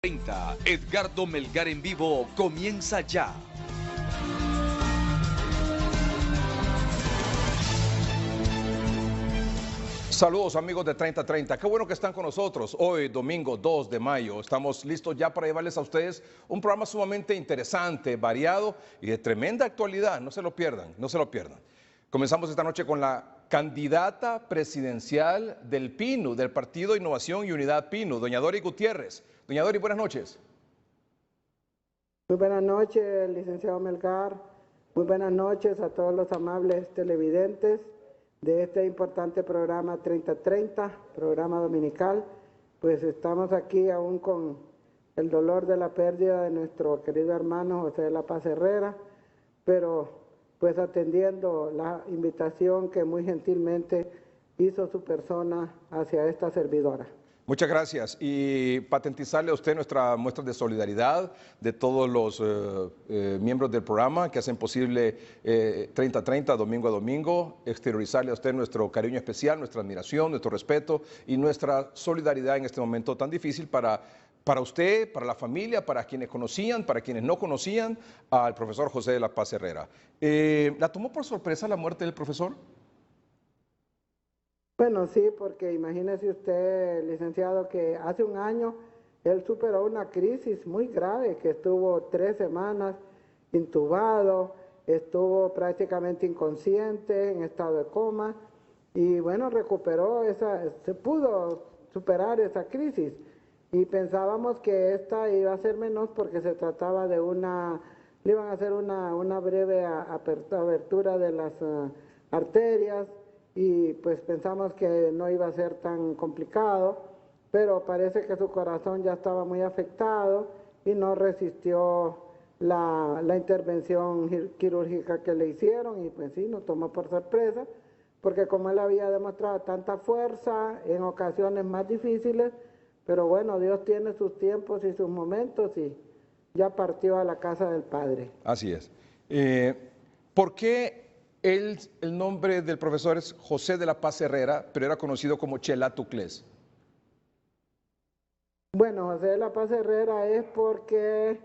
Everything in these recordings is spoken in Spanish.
30, Edgardo Melgar en vivo comienza ya. Saludos amigos de 3030, qué bueno que están con nosotros. Hoy, domingo 2 de mayo, estamos listos ya para llevarles a ustedes un programa sumamente interesante, variado y de tremenda actualidad. No se lo pierdan, no se lo pierdan. Comenzamos esta noche con la candidata presidencial del PINU, del Partido Innovación y Unidad PINU, doña Dori Gutiérrez. Doña Dori, buenas noches. Muy buenas noches, licenciado Melgar. Muy buenas noches a todos los amables televidentes de este importante programa 3030, programa dominical. Pues estamos aquí aún con el dolor de la pérdida de nuestro querido hermano José de la Paz Herrera, pero pues atendiendo la invitación que muy gentilmente hizo su persona hacia esta servidora. Muchas gracias y patentizarle a usted nuestra muestra de solidaridad de todos los miembros del programa que hacen posible 3030 domingo a domingo, exteriorizarle a usted nuestro cariño especial, nuestra admiración, nuestro respeto y nuestra solidaridad en este momento tan difícil para usted, para la familia, para quienes conocían, para quienes no conocían al profesor José de la Paz Herrera. ¿La tomó por sorpresa la muerte del profesor? Bueno, sí, porque imagínese usted, licenciado, que hace un año él superó una crisis muy grave, que estuvo 3 semanas intubado, estuvo prácticamente inconsciente, en estado de coma, y bueno, se pudo superar esa crisis. Y pensábamos que esta iba a ser menos porque se trataba de le iban a hacer una breve apertura de las arterias, y pues pensamos que no iba a ser tan complicado, pero parece que su corazón ya estaba muy afectado y no resistió la intervención quirúrgica que le hicieron, y pues sí, nos tomó por sorpresa, porque como él había demostrado tanta fuerza en ocasiones más difíciles, pero bueno, Dios tiene sus tiempos y sus momentos y ya partió a la casa del Padre. Así es. ¿Por qué el nombre del profesor es José de la Paz Herrera, pero era conocido como Chela Tuclés? Bueno, José de la Paz Herrera es porque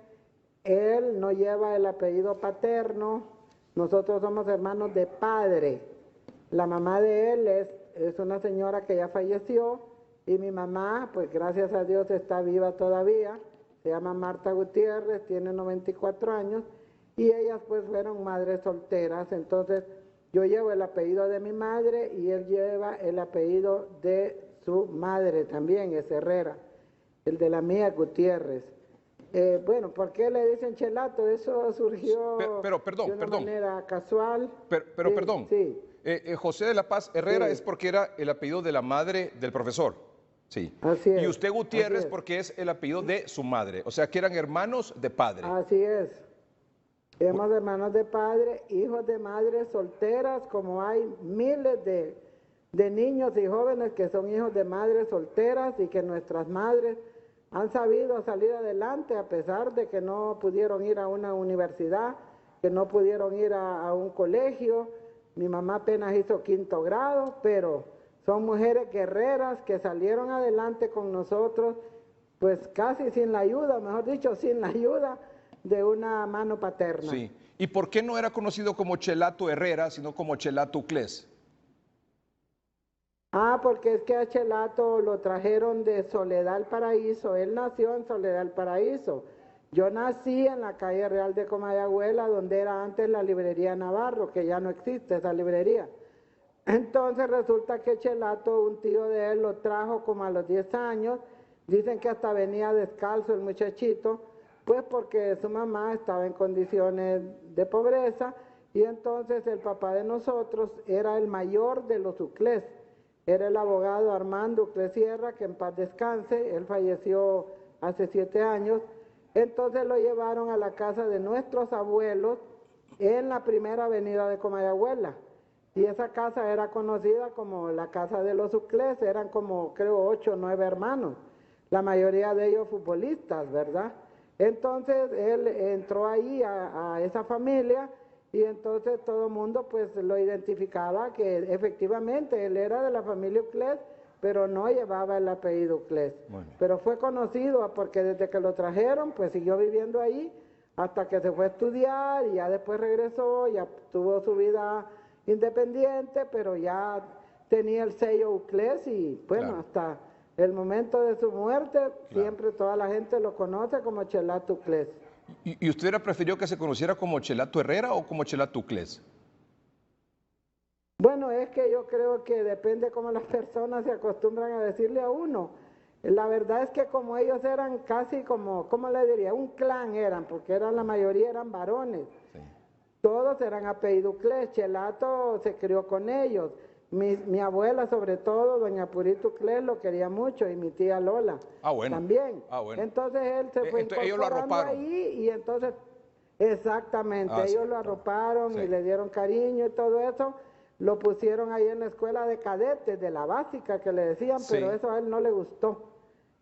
él no lleva el apellido paterno, nosotros somos hermanos de padre. La mamá de él es una señora que ya falleció y mi mamá, pues gracias a Dios está viva todavía, se llama Marta Gutiérrez, tiene 94 años y ellas pues fueron madres solteras, entonces yo llevo el apellido de mi madre y él lleva el apellido de su madre también, es Herrera, el de la mía Gutiérrez. Bueno, ¿por qué le dicen Chelato? Eso surgió Perdón, de una manera casual. Perdón. Sí. José de la Paz Herrera Sí. es porque era el apellido de la madre del profesor. Sí. Así es. Y usted Gutiérrez Así es. porque es el apellido de su madre. O sea que eran hermanos de padre. Así es. Somos hermanos de padre, hijos de madres solteras, como hay miles de niños y jóvenes que son hijos de madres solteras y que nuestras madres han sabido salir adelante a pesar de que no pudieron ir a una universidad, que no pudieron ir a un colegio. Mi mamá apenas hizo 5º grado, pero son mujeres guerreras que salieron adelante con nosotros, pues casi sin la ayuda, mejor dicho, sin la ayuda de una mano paterna. Sí. ¿Y por qué no era conocido como Chelato Herrera, sino como Chelato Tuclés? Porque es que a Chelato lo trajeron de Soledad al Paraíso, él nació en Soledad al Paraíso. Yo nací en la calle Real de Comayagüela, donde era antes la librería Navarro, que ya no existe esa librería. Entonces resulta que Chelato, un tío de él, lo trajo como a los 10 años, dicen que hasta venía descalzo el muchachito, pues porque su mamá estaba en condiciones de pobreza, y entonces el papá de nosotros era el mayor de los Uclés. Era el abogado Armando Uclés Sierra, que en paz descanse, él falleció hace 7 años. Entonces lo llevaron a la casa de nuestros abuelos en la primera avenida de Comayagüela. Y esa casa era conocida como la casa de los Uclés, eran como creo 8 o 9 hermanos, la mayoría de ellos futbolistas, ¿verdad? Entonces él entró ahí a esa familia, y entonces todo el mundo pues lo identificaba que efectivamente él era de la familia Uclés, pero no llevaba el apellido Uclés. Bueno. Pero fue conocido porque desde que lo trajeron, pues siguió viviendo ahí hasta que se fue a estudiar y ya después regresó, ya tuvo su vida independiente, pero ya tenía el sello Uclés y bueno, Claro. hasta el momento de su muerte, siempre toda la gente lo conoce como Chelato Uclés. ¿Y usted hubiera preferido que se conociera como Chelato Herrera o como Chelato Uclés? Bueno, es que yo creo que depende cómo las personas se acostumbran a decirle a uno. La verdad es que como ellos eran casi como, ¿cómo le diría? Un clan eran, porque eran la mayoría eran varones. Sí. Todos eran apellido Uclés. Chelato se crió con ellos. Mi abuela, sobre todo, doña Purito Uclés, lo quería mucho, y mi tía Lola Bueno. también. Bueno. Entonces él se fue Entonces, ellos lo incorporando arroparon. ahí y entonces, exactamente, Sí, ellos lo arroparon sí. y le dieron cariño y todo eso. Lo pusieron ahí en la escuela de cadetes, de la básica que le decían, Sí. pero eso a él no le gustó.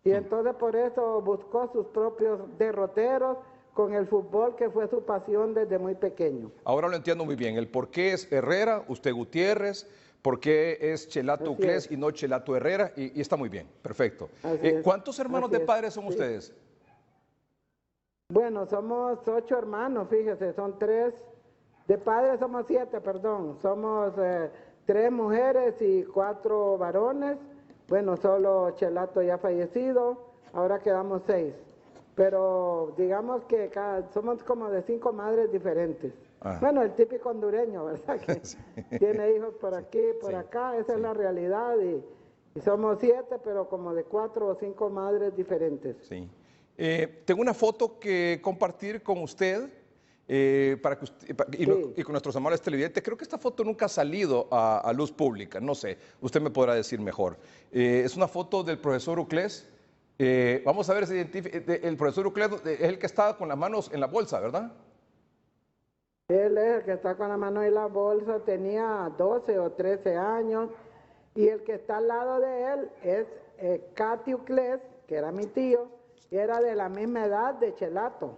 Y entonces por eso buscó sus propios derroteros con el fútbol, que fue su pasión desde muy pequeño. Ahora lo entiendo muy bien. El por qué es Herrera, usted Gutiérrez, por qué es Chelato Así Uclés es. y no Chelato Herrera, y está muy bien, perfecto. Así es. ¿Cuántos hermanos Así de es. padres son Sí. ustedes? Bueno, somos 8 hermanos, fíjese, son 3, de padres somos 7, perdón, somos 3 mujeres y 4 varones, bueno, solo Chelato ya fallecido, ahora quedamos 6, pero digamos que somos como de 5 madres diferentes. Ah. Bueno, el típico hondureño, ¿verdad? Que Sí. tiene hijos por aquí, por Sí, acá, esa sí. es la realidad, y somos 7, pero como de 4 o 5 madres diferentes. Sí. Tengo una foto que compartir con usted, para que Sí. y con nuestros amables televidentes. Creo que esta foto nunca ha salido a luz pública, no sé, usted me podrá decir mejor. Es una foto del profesor Uclés. Vamos a ver si el profesor Uclés es el que está con las manos en la bolsa, ¿verdad? Él es el que está con la mano en la bolsa, tenía 12 o 13 años, y el que está al lado de él es Katy Uclés, que era mi tío, y era de la misma edad de Chelato.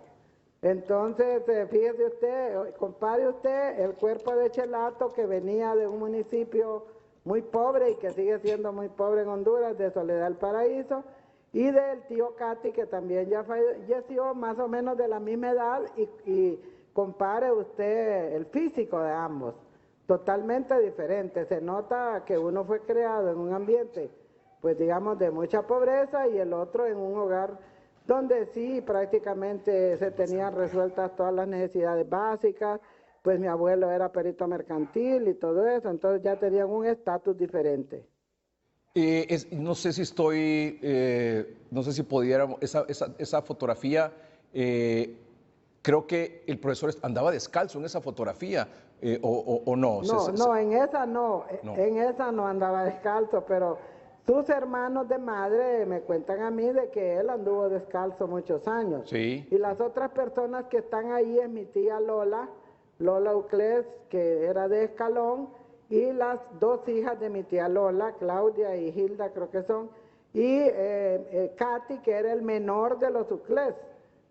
Entonces, fíjese usted, compare usted el cuerpo de Chelato, que venía de un municipio muy pobre y que sigue siendo muy pobre en Honduras, de Soledad del Paraíso, y del tío Katy, que también ya falleció, más o menos de la misma edad, y compare usted el físico de ambos, totalmente diferente. Se nota que uno fue creado en un ambiente, pues digamos, de mucha pobreza, y el otro en un hogar donde sí prácticamente se tenían resueltas todas las necesidades básicas, pues mi abuelo era perito mercantil y todo eso, entonces ya tenían un estatus diferente. No sé si no sé si pudiéramos, esa fotografía, creo que el profesor andaba descalzo en esa fotografía, o no. No, en esa no, No. en esa no andaba descalzo, pero sus hermanos de madre me cuentan a mí de que él anduvo descalzo muchos años. Sí. Y las otras personas que están ahí es mi tía Lola, Lola Uclés, que era de Escalón, y las 2 hijas de mi tía Lola, Claudia y Hilda creo que son, y Katy, que era el menor de los Uclés,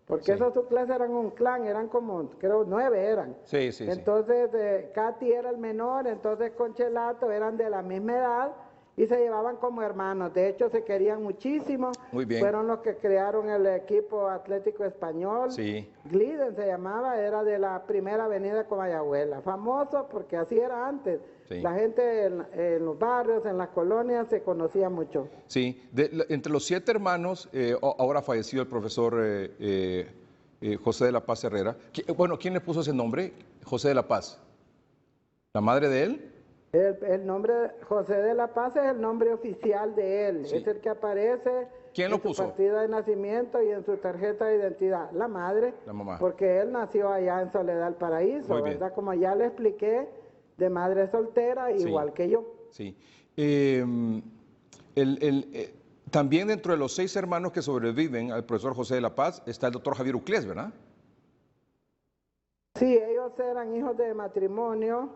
porque Sí. esos Uclés eran un clan, eran como, creo, 9 eran. Sí, sí, sí. Entonces, Katy era el menor, entonces con Chelato eran de la misma edad y se llevaban como hermanos. De hecho, se querían muchísimo. Muy bien. Fueron los que crearon el equipo Atlético Español. Sí. Gliden se llamaba, era de la primera avenida de Comayagüela. Famoso porque así era antes. Sí. La gente en los barrios, en las colonias, se conocía mucho. Sí, entre los 7 hermanos, ahora fallecido el profesor José de la Paz Herrera. Bueno, ¿quién le puso ese nombre? José de la Paz. ¿La madre de él? El nombre José de la Paz es el nombre oficial de él, Sí. es el que aparece ¿Quién lo en su puso? partida de nacimiento y en su tarjeta de identidad. La madre, La mamá. porque él nació allá en Soledad del Paraíso, Muy bien. ¿verdad? Como ya le expliqué, de madre soltera, Sí. igual que yo. Sí. También dentro de los 6 hermanos que sobreviven al profesor José de la Paz está el doctor Javier Uclés, ¿verdad? Sí, ellos eran hijos de matrimonio,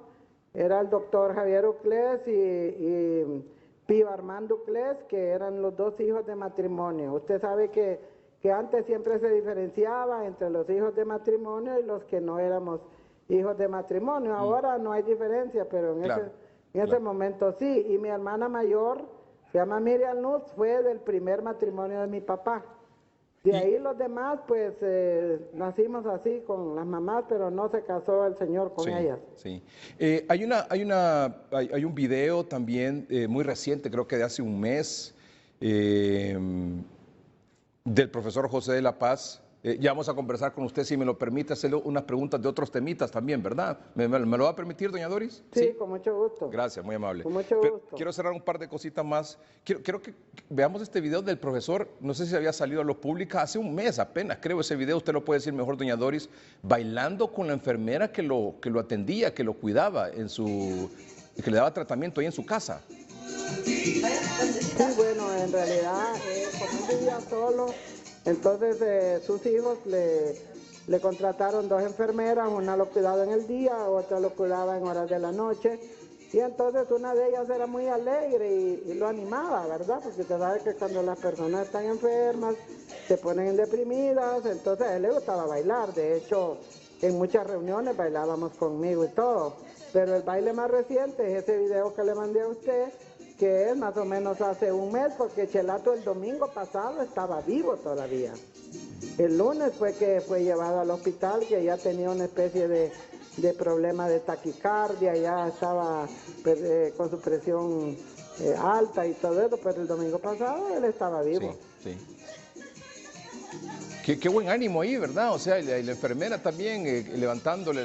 era el doctor Javier Uclés y Pío Armando Uclés, que eran los 2 hijos de matrimonio. Usted sabe que antes siempre se diferenciaba entre los hijos de matrimonio y los que no éramos hijos de matrimonio. Ahora no hay diferencia, pero en Claro, ese claro. momento sí. Y mi hermana mayor, Se llama Miriam Luz, fue del primer matrimonio de mi papá. De ahí los demás, pues nacimos así con las mamás, pero no se casó el señor con ellas. Sí. Hay un video también muy reciente, creo que de hace un mes, del profesor José de la Paz. Ya vamos a conversar con usted, si me lo permite, hacerle unas preguntas de otros temitas también, ¿verdad? ¿Me lo va a permitir, doña Doris? Sí, con mucho gusto. Gracias, muy amable. Con mucho gusto. Quiero cerrar un par de cositas más. Quiero que veamos este video del profesor, no sé si había salido a lo público, hace un mes apenas, creo, ese video, usted lo puede decir mejor, doña Doris, bailando con la enfermera que lo atendía, que lo cuidaba, que le daba tratamiento ahí en su casa. Sí, bueno, en realidad, como él vivía solo, entonces sus hijos le contrataron 2 enfermeras, una lo cuidaba en el día, otra lo cuidaba en horas de la noche, y entonces una de ellas era muy alegre y lo animaba, ¿verdad? Porque usted sabe que cuando las personas están enfermas, se ponen deprimidas, entonces a él le gustaba bailar. De hecho, en muchas reuniones bailábamos conmigo y todo, pero el baile más reciente es ese video que le mandé a usted, que es más o menos hace un mes, porque Chelato el domingo pasado estaba vivo todavía. El lunes fue que fue llevado al hospital, que ya tenía una especie de problema de taquicardia, ya estaba con su presión alta y todo eso, pero el domingo pasado él estaba vivo. Sí. Qué buen ánimo ahí, ¿verdad? O sea, la enfermera también levantándole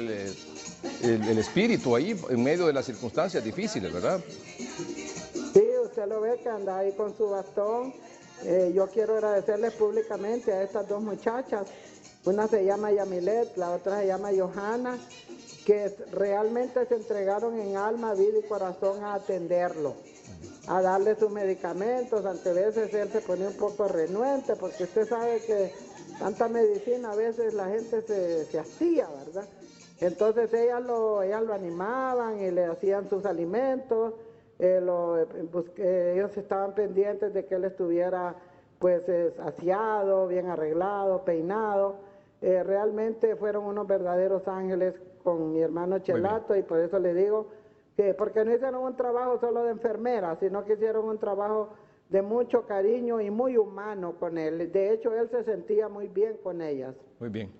el espíritu ahí en medio de las circunstancias difíciles, ¿verdad? Sí, usted lo ve que anda ahí con su bastón. Yo quiero agradecerles públicamente a estas 2 muchachas. Una se llama Yamilet, la otra se llama Johanna, que realmente se entregaron en alma, vida y corazón a atenderlo, a darle sus medicamentos. Ante veces él se ponía un poco renuente, porque usted sabe que tanta medicina a veces la gente se hacía, ¿verdad? Entonces ellas lo animaban y le hacían sus alimentos. Ellos estaban pendientes de que él estuviera pues aseado, bien arreglado, peinado. Realmente fueron unos verdaderos ángeles con mi hermano Chelato, y por eso le digo que porque no hicieron un trabajo solo de enfermera, sino que hicieron un trabajo de mucho cariño y muy humano con él. De hecho, él se sentía muy bien con ellas. Muy bien.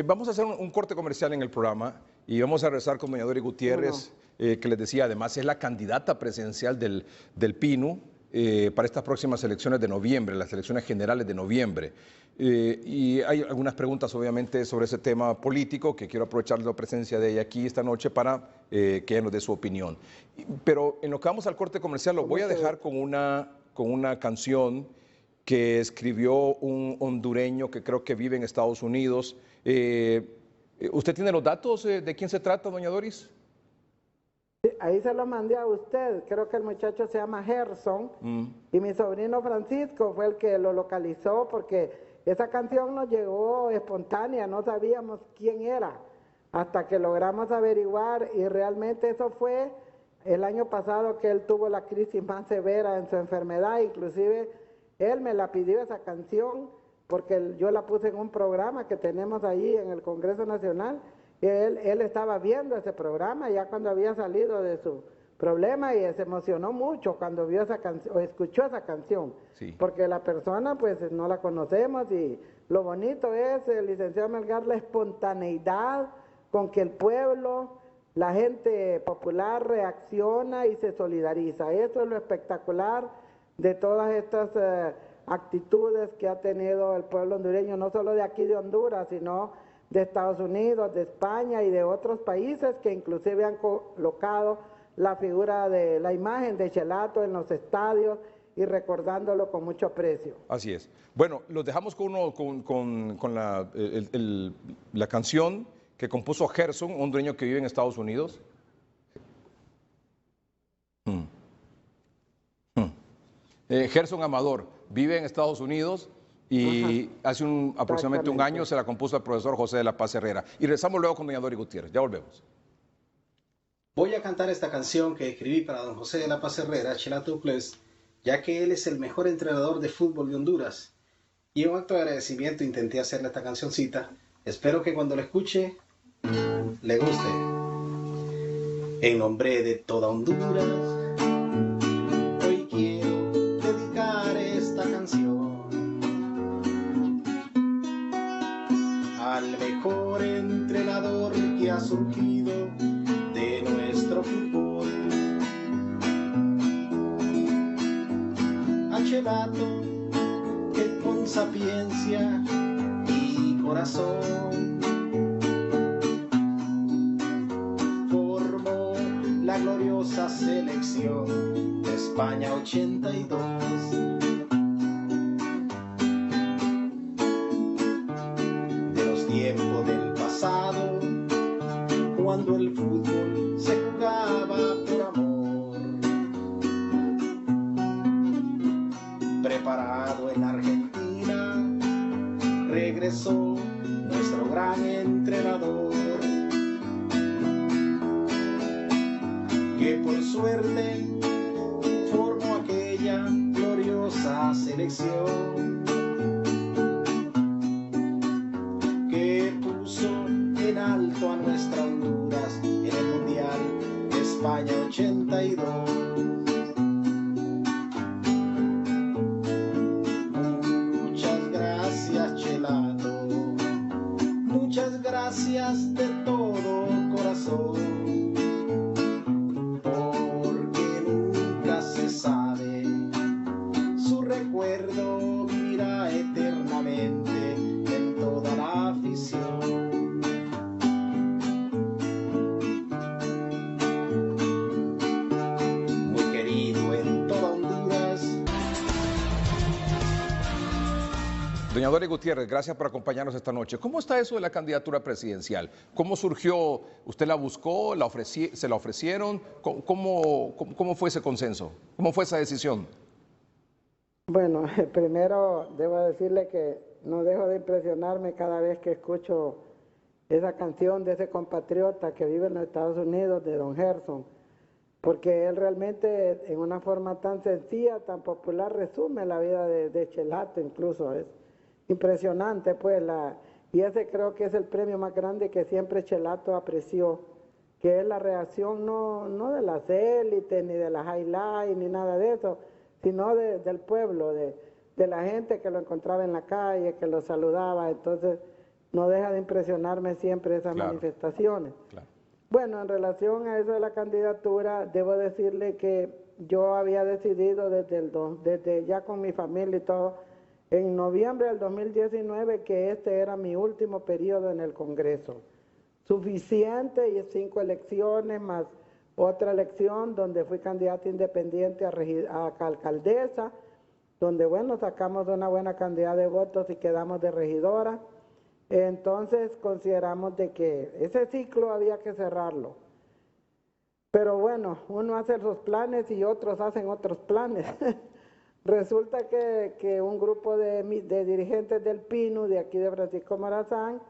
Vamos a hacer un corte comercial en el programa y vamos a regresar con doña Doris Gutiérrez, que les decía, además es la candidata presidencial del PINU para estas próximas elecciones de noviembre, las elecciones generales de noviembre. Y hay algunas preguntas, obviamente, sobre ese tema político, que quiero aprovechar la presencia de ella aquí esta noche para que ella nos dé su opinión. Pero en lo que vamos al corte comercial, lo voy a dejar con una canción que escribió un hondureño que creo que vive en Estados Unidos. ¿Usted tiene los datos de quién se trata, doña Doris? Sí, ahí se lo mandé a usted. Creo que el muchacho se llama Gerson, y mi sobrino Francisco fue el que lo localizó, porque esa canción nos llegó espontánea, no sabíamos quién era, hasta que logramos averiguar, y realmente eso fue el año pasado que él tuvo la crisis más severa en su enfermedad. Inclusive él me la pidió esa canción porque yo la puse en un programa que tenemos allí en el Congreso Nacional, y él estaba viendo ese programa ya cuando había salido de su problema, y se emocionó mucho cuando vio esa canción o escuchó esa canción, sí, porque la persona pues no la conocemos, y lo bonito es, licenciado Melgar, la espontaneidad con que el pueblo, la gente popular reacciona y se solidariza. Eso es lo espectacular de todas estas actitudes que ha tenido el pueblo hondureño, no solo de aquí de Honduras, sino de Estados Unidos, de España y de otros países, que inclusive han colocado la figura de la imagen de Chelato en los estadios y recordándolo con mucho aprecio. Así es. Bueno, los dejamos con la canción que compuso Gerson, un hondureño que vive en Estados Unidos. Gerson Amador vive en Estados Unidos y hace aproximadamente un año se la compuso el profesor José de la Paz Herrera. Y regresamos luego con doña Doris Gutiérrez. Ya volvemos. Voy a cantar esta canción que escribí para don José de la Paz Herrera, Chelato Plus, ya que él es el mejor entrenador de fútbol de Honduras. Y en un acto de agradecimiento intenté hacerle esta cancioncita. Espero que cuando la escuche le guste. En nombre de toda Honduras, hoy quiero al mejor entrenador que ha surgido de nuestro fútbol. A Chelato, que con sapiencia y corazón formó la gloriosa selección de España 82. Tiempo del pasado, cuando el fútbol se jugaba por amor. Preparado en Argentina, regresó nuestro gran entrenador, que por suerte formó aquella gloriosa selección. En alto a nuestra Honduras en el Mundial de España 82. Muchas gracias, Chelato, muchas gracias de todo corazón, porque nunca se sabe, su recuerdo vivirá eternamente en toda la afición. Doña Doris Gutiérrez, gracias por acompañarnos esta noche. ¿Cómo está eso de la candidatura presidencial? ¿Cómo surgió? ¿Usted la buscó? ¿Se la ofrecieron? ¿Cómo fue ese consenso? ¿Cómo fue esa decisión? Bueno, primero debo decirle que no dejo de impresionarme cada vez que escucho esa canción de ese compatriota que vive en los Estados Unidos, de Don Gerson, porque él realmente en una forma tan sencilla, tan popular, resume la vida de Chelato. Incluso es impresionante, pues, y ese creo que es el premio más grande que siempre Chelato apreció, que es la reacción no de las élites, ni de las highlights, ni nada de eso, sino del pueblo, de la gente que lo encontraba en la calle, que lo saludaba. Entonces no deja de impresionarme siempre esas manifestaciones. Claro. Bueno, en relación a eso de la candidatura, debo decirle que yo había decidido desde ya con mi familia y todo, en noviembre del 2019, que este era mi último periodo en el Congreso. Suficiente, y 5 elecciones más otra elección donde fui candidata independiente a alcaldesa, donde, bueno, sacamos una buena cantidad de votos y quedamos de regidora. Entonces consideramos de que ese ciclo había que cerrarlo. Pero bueno, uno hace sus planes y otros hacen otros planes. Resulta que un grupo de dirigentes del PINU, de aquí de Francisco Morazán,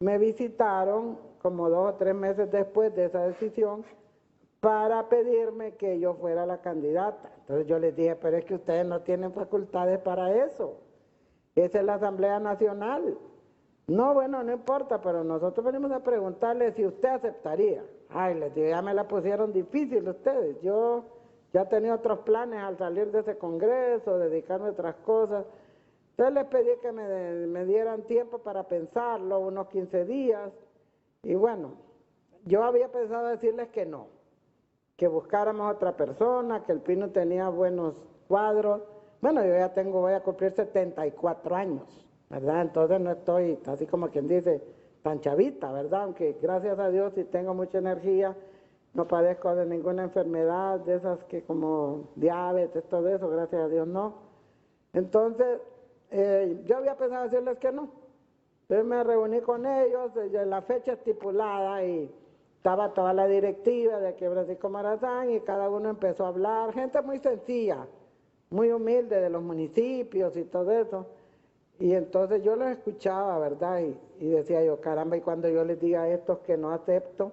me visitaron como 2 o 3 meses después de esa decisión para pedirme que yo fuera la candidata. Entonces yo les dije, pero es que ustedes no tienen facultades para eso. Esa es la Asamblea Nacional. No, bueno, no importa, pero nosotros venimos a preguntarle si usted aceptaría. Ay, les digo, ya me la pusieron difícil ustedes. Yo ya tenía otros planes al salir de ese congreso, dedicarme a otras cosas. Entonces les pedí que me dieran tiempo para pensarlo, unos 15 días. Y bueno, yo había pensado decirles que no, que buscáramos otra persona, que el PINU tenía buenos cuadros. Bueno, yo ya voy a cumplir 74 años, ¿verdad? Entonces no estoy, así como quien dice, tan chavita, ¿verdad? Aunque gracias a Dios sí tengo mucha energía. No padezco de ninguna enfermedad, de esas que como diabetes, todo eso, gracias a Dios no. Entonces, yo había pensado decirles que no. Entonces me reuní con ellos en la fecha estipulada y estaba toda la directiva de aquí Francisco Morazán y cada uno empezó a hablar, gente muy sencilla, muy humilde de los municipios y todo eso. Y entonces yo los escuchaba, ¿verdad? Y decía yo, caramba, y cuando yo les diga a estos que no acepto,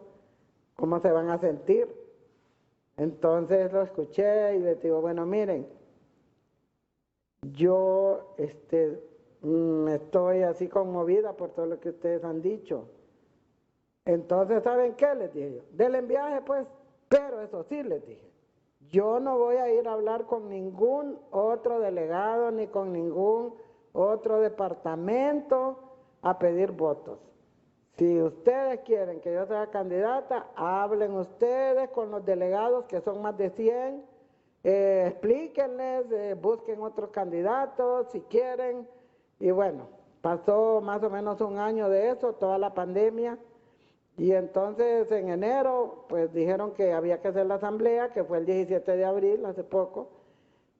¿cómo se van a sentir? Entonces lo escuché y les digo, bueno, miren, yo estoy así conmovida por todo lo que ustedes han dicho. Entonces, ¿saben qué? Les dije yo, denle viaje pues, pero eso sí les dije, yo no voy a ir a hablar con ningún otro delegado ni con ningún otro departamento a pedir votos. Si ustedes quieren que yo sea candidata, hablen ustedes con los delegados, que son más de 100, explíquenles, busquen otros candidatos si quieren. Y bueno, pasó más o menos un año de eso, toda la pandemia, y entonces en enero pues dijeron que había que hacer la asamblea, que fue el 17 de abril, hace poco.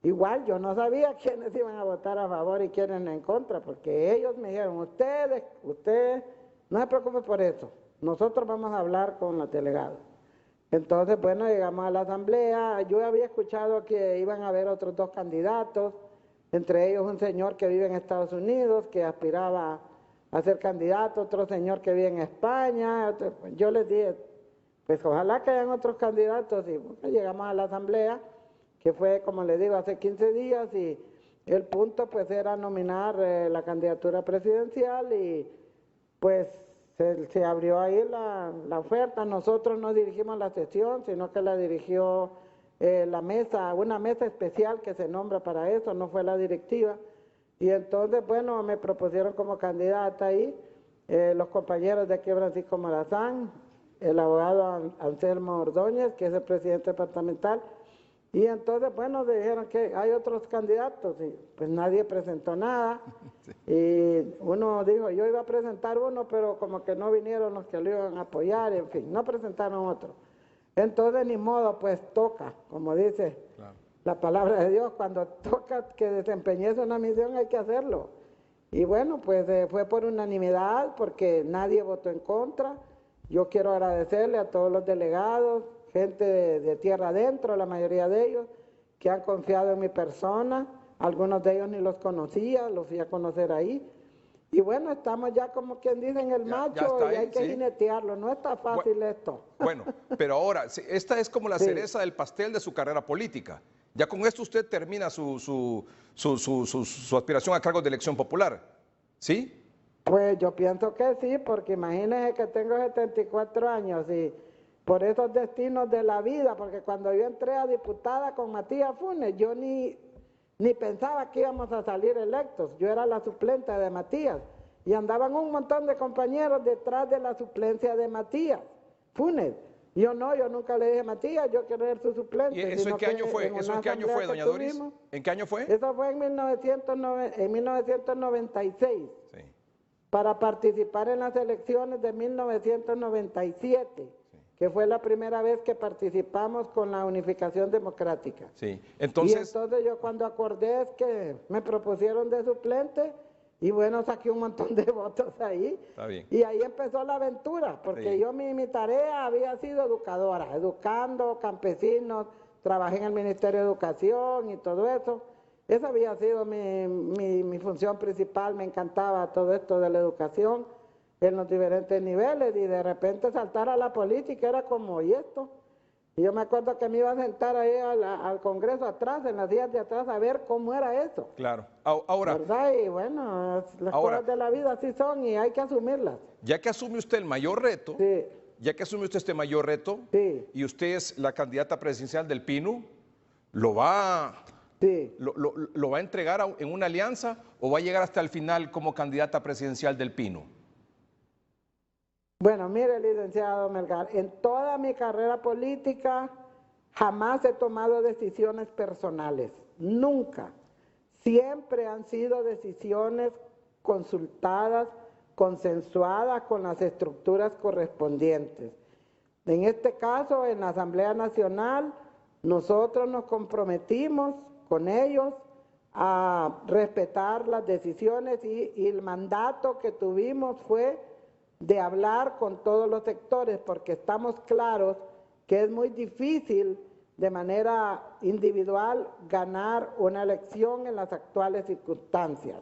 Igual yo no sabía quiénes iban a votar a favor y quiénes en contra, porque ellos me dijeron, ustedes, no se preocupen por eso, nosotros vamos a hablar con los delegados. Entonces, bueno, llegamos a la asamblea, yo había escuchado que iban a haber otros 2 candidatos, entre ellos un señor que vive en Estados Unidos, que aspiraba a ser candidato, otro señor que vive en España. Yo les dije, pues ojalá que hayan otros candidatos, y bueno, llegamos a la asamblea, que fue, como les digo, hace 15 días, y el punto pues era nominar la candidatura presidencial, y pues se abrió ahí la oferta. Nosotros no dirigimos la sesión, sino que la dirigió la mesa, una mesa especial que se nombra para eso, no fue la directiva. Y entonces, bueno, me propusieron como candidata ahí los compañeros de aquí, Francisco Morazán, el abogado Anselmo Ordóñez, que es el presidente departamental. Y entonces, bueno, dijeron que hay otros candidatos, y pues nadie presentó nada. Y uno dijo, yo iba a presentar uno, pero como que no vinieron los que lo iban a apoyar, en fin, no presentaron otro. Entonces, ni modo, pues toca, como dice la palabra de Dios, cuando toca que desempeñes una misión hay que hacerlo. Y bueno, pues fue por unanimidad, porque nadie votó en contra. Yo quiero agradecerle a todos los delegados, gente de tierra adentro, la mayoría de ellos, que han confiado en mi persona. Algunos de ellos ni los conocía, los fui a conocer ahí. Y bueno, estamos ya como quien dice en el macho, y hay que jinetearlo. No está fácil esto. Bueno, pero ahora, esta es como la cereza del pastel de su carrera política. Ya con esto usted termina su aspiración a cargos de elección popular, ¿sí? Pues yo pienso que sí, porque imagínense que tengo 74 años y por esos destinos de la vida, porque cuando yo entré a diputada con Matías Funes, yo ni pensaba que íbamos a salir electos. Yo era la suplente de Matías y andaban un montón de compañeros detrás de la suplencia de Matías Funes. Yo nunca le dije, Matías, yo quiero ser su suplente. ¿Y eso en qué año fue? ¿Eso en qué año fue, doña Doris? ¿En qué año fue? Eso fue en 1996. Sí. Para participar en las elecciones de 1997, que fue la primera vez que participamos con la unificación democrática. Sí. Y entonces yo cuando acordé es que me propusieron de suplente, y bueno, saqué un montón de votos ahí. Está bien. Y ahí empezó la aventura, porque yo mi tarea había sido educadora, educando campesinos, trabajé en el Ministerio de Educación y todo eso. Esa había sido mi función principal, me encantaba todo esto de la educación en los diferentes niveles, y de repente saltar a la política era como, ¿y esto? Y yo me acuerdo que me iba a sentar ahí al Congreso atrás, en las sillas de atrás, a ver cómo era eso. Claro. Ahora, ¿verdad? Y bueno, las cosas de la vida así son y hay que asumirlas. Ya que asume usted el mayor reto, Sí. ya que asume usted este mayor reto, Sí. y usted es la candidata presidencial del PINU, ¿lo va a entregar en una alianza o va a llegar hasta el final como candidata presidencial del PINU? Bueno, mire, licenciado Melgar, en toda mi carrera política jamás he tomado decisiones personales, nunca. Siempre han sido decisiones consultadas, consensuadas con las estructuras correspondientes. En este caso, en la Asamblea Nacional, nosotros nos comprometimos con ellos a respetar las decisiones, y el mandato que tuvimos fue de hablar con todos los sectores, porque estamos claros que es muy difícil de manera individual ganar una elección en las actuales circunstancias,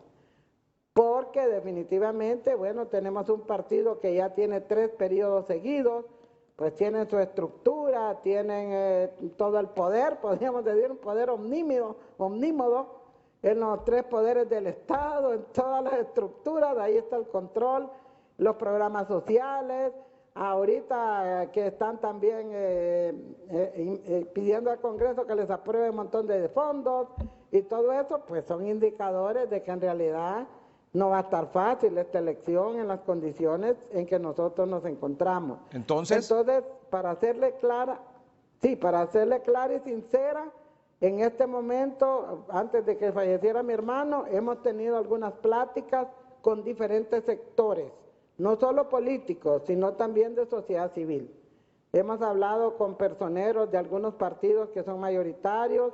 porque definitivamente, bueno, tenemos un partido que ya tiene 3 periodos seguidos, pues tienen su estructura, tienen todo el poder, podríamos decir un poder omnímodo en los 3 poderes del Estado, en todas las estructuras, ahí está el control, los programas sociales, ahorita que están también pidiendo al Congreso que les apruebe un montón de fondos, y todo eso pues son indicadores de que en realidad No va a estar fácil esta elección en las condiciones en que nosotros nos encontramos. Entonces, para hacerle clara, sí, para hacerle clara y sincera, en este momento, antes de que falleciera mi hermano, hemos tenido algunas pláticas con diferentes sectores, no solo políticos, sino también de sociedad civil. Hemos hablado con personeros de algunos partidos que son mayoritarios,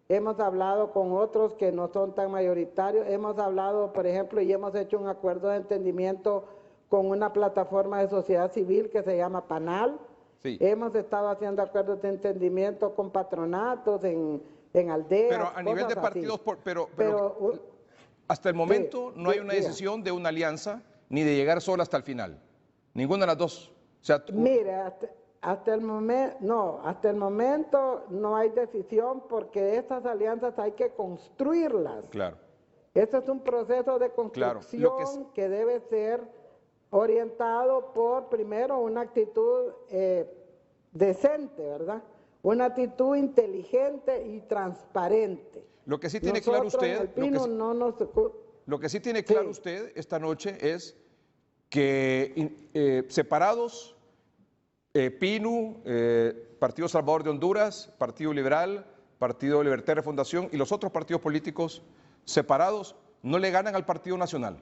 hemos hablado con otros que no son tan mayoritarios, hemos hablado, por ejemplo, y hemos hecho un acuerdo de entendimiento con una plataforma de sociedad civil que se llama PANAL. sí. Hemos estado haciendo acuerdos de entendimiento con patronatos en aldeas. Pero a nivel de cosas partidos, así. pero hasta el momento sí, no hay sí, una diga. decisión de una alianza ni de llegar sola hasta el final. Ninguna de las dos. O sea, Mire, hasta el momento no hay decisión porque estas alianzas hay que construirlas. claro. Este es un proceso de Claro, construcción que debe ser orientado por, primero, una actitud decente, ¿verdad? Una actitud inteligente y transparente. Lo que sí tiene claro Nosotros en usted, el Pino no nos... lo que sí tiene claro Sí. usted esta noche es que separados, PINU, Partido Salvador de Honduras, Partido Liberal, Partido Libertario de Fundación y los otros partidos políticos separados no le ganan al Partido Nacional.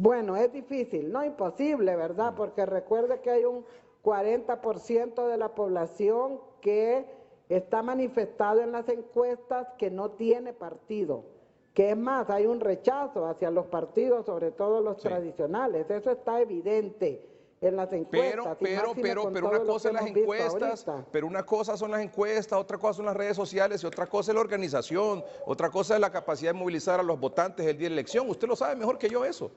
Bueno, es difícil, no imposible, ¿verdad? Porque recuerde que hay un 40% de la población que está manifestado en las encuestas que no tiene partido. Que es más, hay un rechazo hacia los partidos, sobre todo los tradicionales. Eso está evidente en las encuestas. Pero una cosa son las encuestas, pero una cosa son las encuestas, otra cosa son las redes sociales y otra cosa es la organización, otra cosa es la capacidad de movilizar a los votantes el día de la elección. Usted lo sabe mejor que yo eso.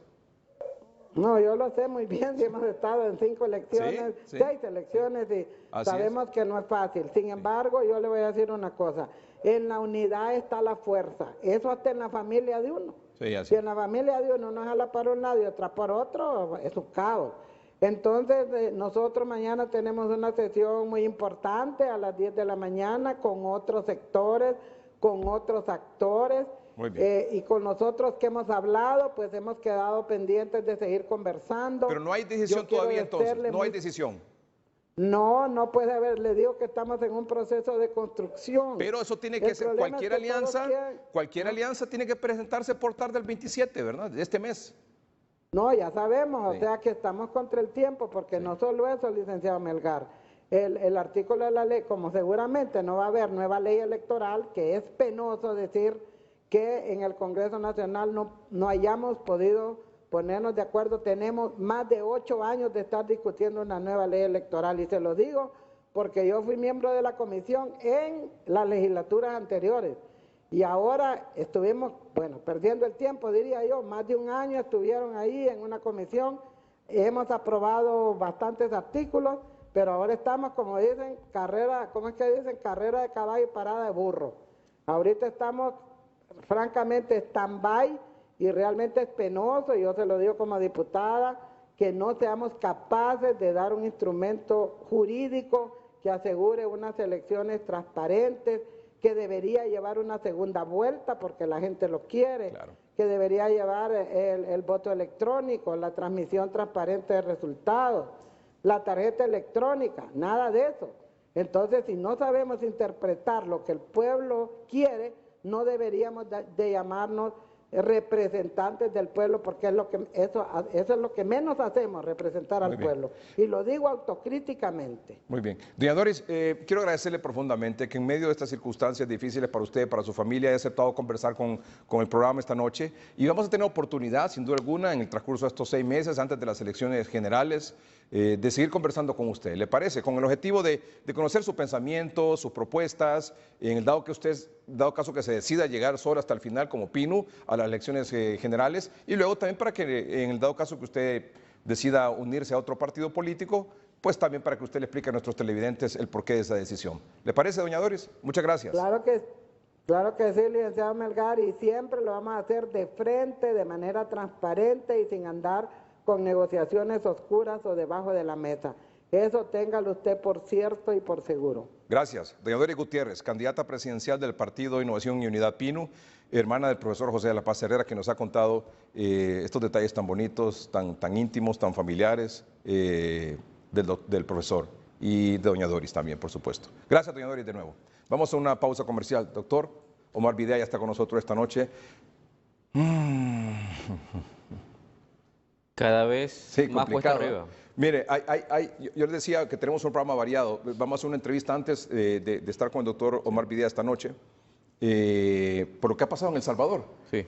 No, yo lo sé muy bien, si hemos estado en 5 elecciones, Sí, sí. 6 elecciones y Así sabemos que no es fácil. Sin embargo, yo le voy a decir una cosa, en la unidad está la fuerza, eso hasta en la familia de uno. Sí, así. Si en la familia de uno no jala para un lado y otra para otro, es un caos. Entonces, nosotros mañana tenemos una sesión muy importante a las 10 de la mañana con otros sectores, con otros actores. Muy bien. Y con nosotros que hemos hablado, pues hemos quedado pendientes de seguir conversando. Pero no hay decisión Yo quiero todavía entonces, decirle no hay muy- decisión. No puede haber, le digo que estamos en un proceso de construcción. Pero eso tiene El que ser, problema es que cualquier alianza tiene que presentarse por tarde del 27, ¿verdad? De este mes. No, ya sabemos, Sí. o sea que estamos contra el tiempo, porque no solo eso, licenciado Melgar. El artículo de la ley, como seguramente no va a haber nueva ley electoral, que es penoso decir que en el Congreso Nacional no hayamos podido ponernos de acuerdo. Tenemos más de 8 años de estar discutiendo una nueva ley electoral, y se lo digo porque yo fui miembro de la comisión en las legislaturas anteriores. Y ahora estuvimos, bueno, perdiendo el tiempo, diría yo, más de un año estuvieron ahí en una comisión, hemos aprobado bastantes artículos, pero ahora estamos, como dicen, ¿cómo es que dicen? Carrera de caballo y parada de burro. Ahorita estamos, francamente, stand-by, y realmente es penoso, y yo se lo digo como diputada, que no seamos capaces de dar un instrumento jurídico que asegure unas elecciones transparentes, que debería llevar una segunda vuelta porque la gente lo quiere, Claro. que debería llevar el voto electrónico, la transmisión transparente de resultados, la tarjeta electrónica, nada de eso. Entonces, si no sabemos interpretar lo que el pueblo quiere, no deberíamos de llamarnos representantes del pueblo, porque es eso es lo que menos hacemos, representar al Muy bien. pueblo. Y lo digo autocríticamente. Muy bien. Doña Doris, quiero agradecerle profundamente que en medio de estas circunstancias difíciles para usted, para su familia, haya aceptado conversar con el programa esta noche. Y vamos a tener oportunidad, sin duda alguna, en el transcurso de estos 6 meses, antes de las elecciones generales, de seguir conversando con usted. ¿Le parece? Con el objetivo de conocer su pensamiento, sus propuestas, en el dado caso que se decida llegar solo hasta el final, como PINU, a las elecciones generales, y luego también para que, en el dado caso que usted decida unirse a otro partido político, pues también para que usted le explique a nuestros televidentes el porqué de esa decisión. ¿Le parece, doña Doris? Muchas gracias. Claro que sí, licenciado Melgar, y siempre lo vamos a hacer de frente, de manera transparente y sin andar con negociaciones oscuras o debajo de la mesa. Eso téngalo usted por cierto y por seguro. Gracias. Doña Doris Gutiérrez, candidata presidencial del Partido Innovación y Unidad PINU, hermana del profesor José de la Paz Herrera, que nos ha contado estos detalles tan bonitos, tan íntimos, tan familiares del profesor y de doña Doris también, por supuesto. Gracias, doña Doris, de nuevo. Vamos a una pausa comercial. Doctor Omar Videa ya está con nosotros esta noche. Cada vez Sí, más cuesta complicado. arriba. Mire, yo les decía que tenemos un programa variado. Vamos a hacer una entrevista antes de estar con el doctor Omar Videa esta noche, por lo que ha pasado en El Salvador. Sí.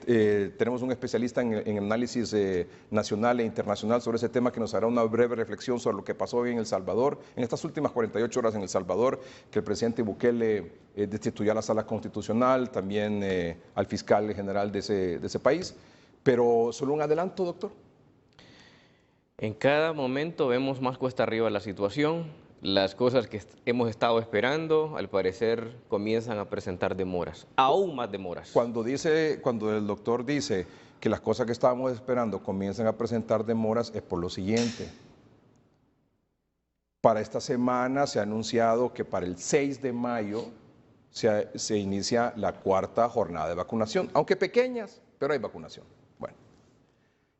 Tenemos un especialista en análisis nacional e internacional sobre ese tema que nos hará una breve reflexión sobre lo que pasó en El Salvador, en estas últimas 48 horas en El Salvador, que el presidente Bukele destituyó a la Sala Constitucional, también al fiscal general de ese país. Pero solo un adelanto, doctor. En cada momento vemos más cuesta arriba la situación. Las cosas que hemos estado esperando, al parecer, comienzan a presentar demoras, aún más demoras. Cuando el doctor dice que las cosas que estábamos esperando comienzan a presentar demoras, es por lo siguiente. Para esta semana se ha anunciado que para el 6 de mayo se inicia la cuarta jornada de vacunación, aunque pequeñas, pero hay vacunación. Bueno,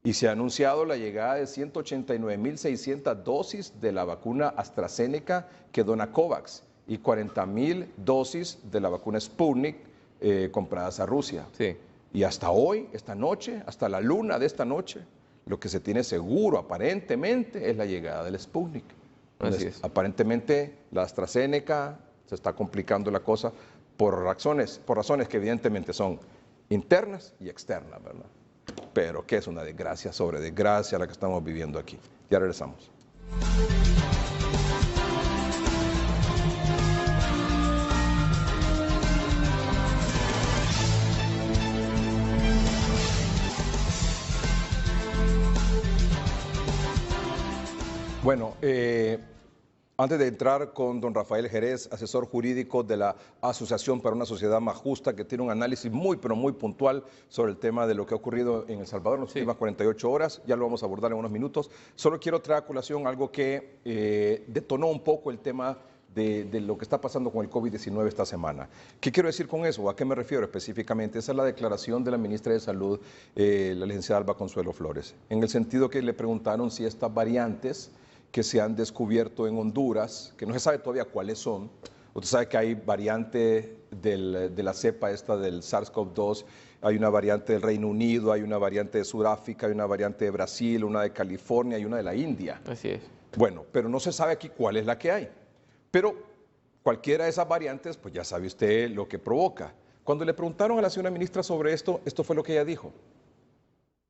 y se ha anunciado la llegada de 189.600 dosis de la vacuna AstraZeneca que dona COVAX y 40.000 dosis de la vacuna Sputnik compradas a Rusia. Sí. Y hasta hoy, esta noche, hasta la luna de esta noche, lo que se tiene seguro aparentemente es la llegada del Sputnik. Así es. Aparentemente la AstraZeneca se está complicando la cosa por razones que evidentemente son internas y externas, ¿verdad? Pero que es una desgracia sobre desgracia la que estamos viviendo aquí. Ya regresamos. Bueno, antes de entrar con don Rafael Jerez, asesor jurídico de la Asociación para una Sociedad Más Justa, que tiene un análisis muy, pero muy puntual sobre el tema de lo que ha ocurrido en El Salvador en las últimas 48 horas, ya lo vamos a abordar en unos minutos. Solo quiero traer a colación algo que detonó un poco el tema de lo que está pasando con el COVID-19 esta semana. ¿Qué quiero decir con eso? ¿A qué me refiero específicamente? Esa es la declaración de la ministra de Salud, la licenciada Alba Consuelo Flores, en el sentido que le preguntaron si estas variantes que se han descubierto en Honduras, que no se sabe todavía cuáles son. Usted sabe que hay variante de la cepa esta del SARS-CoV-2, hay una variante del Reino Unido, hay una variante de Sudáfrica, hay una variante de Brasil, una de California y una de la India. Así es. Bueno, pero no se sabe aquí cuál es la que hay. Pero cualquiera de esas variantes, pues ya sabe usted lo que provoca. Cuando le preguntaron a la señora ministra sobre esto fue lo que ella dijo.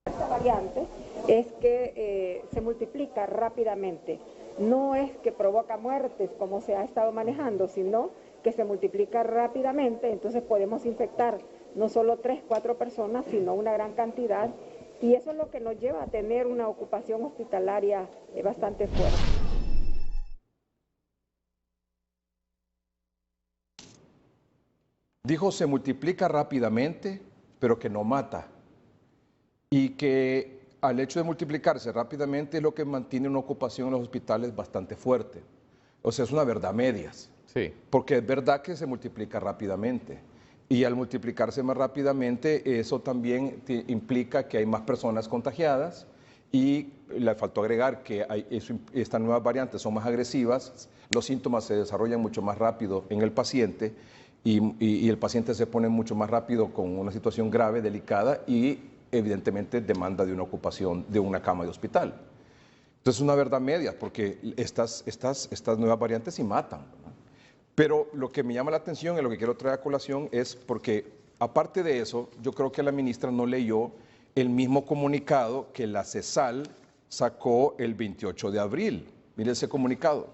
Esta variante es que se multiplica rápidamente. No es que provoca muertes como se ha estado manejando, sino que se multiplica rápidamente, entonces podemos infectar no solo 3, 4 personas, sino una gran cantidad, y eso es lo que nos lleva a tener una ocupación hospitalaria bastante fuerte. Dijo, se multiplica rápidamente, pero que no mata. Y que al hecho de multiplicarse rápidamente es lo que mantiene una ocupación en los hospitales bastante fuerte. O sea, es una verdad a medias. Sí. Porque es verdad que se multiplica rápidamente. Y al multiplicarse más rápidamente, eso también implica que hay más personas contagiadas. Y le faltó agregar que estas nuevas variantes son más agresivas, los síntomas se desarrollan mucho más rápido en el paciente y el paciente se pone mucho más rápido con una situación grave, delicada y evidentemente demanda de una ocupación de una cama de hospital. Entonces es una verdad media porque estas nuevas variantes sí matan, ¿verdad? Pero lo que me llama la atención y lo que quiero traer a colación es porque aparte de eso, yo creo que la ministra no leyó el mismo comunicado que la CESAL sacó el 28 de abril. Mire ese comunicado.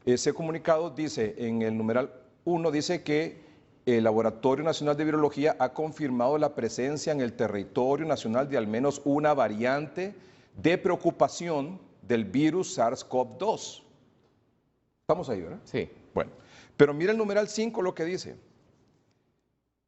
Ese comunicado dice, en el numeral 1, dice que el Laboratorio Nacional de Virología ha confirmado la presencia en el territorio nacional de al menos una variante de preocupación del virus SARS-CoV-2. Estamos ahí, ¿verdad? Sí. Bueno, pero mira el numeral 5 lo que dice.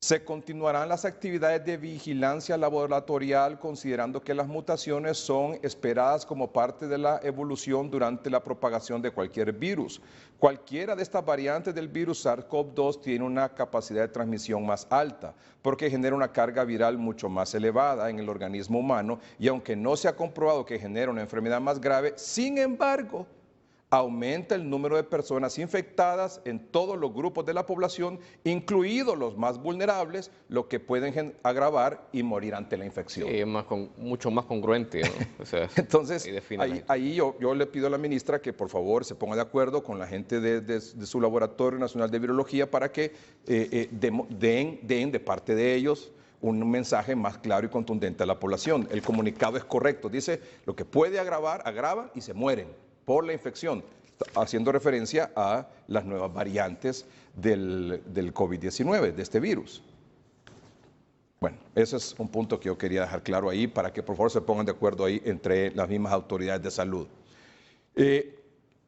Se continuarán las actividades de vigilancia laboratorial considerando que las mutaciones son esperadas como parte de la evolución durante la propagación de cualquier virus. Cualquiera de estas variantes del virus SARS-CoV-2 tiene una capacidad de transmisión más alta porque genera una carga viral mucho más elevada en el organismo humano y aunque no se ha comprobado que genera una enfermedad más grave, sin embargo, aumenta el número de personas infectadas en todos los grupos de la población, incluidos los más vulnerables, lo que pueden agravar y morir ante la infección. Sí, mucho más congruente, ¿no? O sea, entonces, ahí yo le pido a la ministra que por favor se ponga de acuerdo con la gente de su Laboratorio Nacional de Virología para que den de parte de ellos un mensaje más claro y contundente a la población. El comunicado es correcto, dice lo que puede agravar, agrava y se mueren por la infección, haciendo referencia a las nuevas variantes del COVID-19, de este virus. Bueno, ese es un punto que yo quería dejar claro ahí para que por favor se pongan de acuerdo ahí entre las mismas autoridades de salud.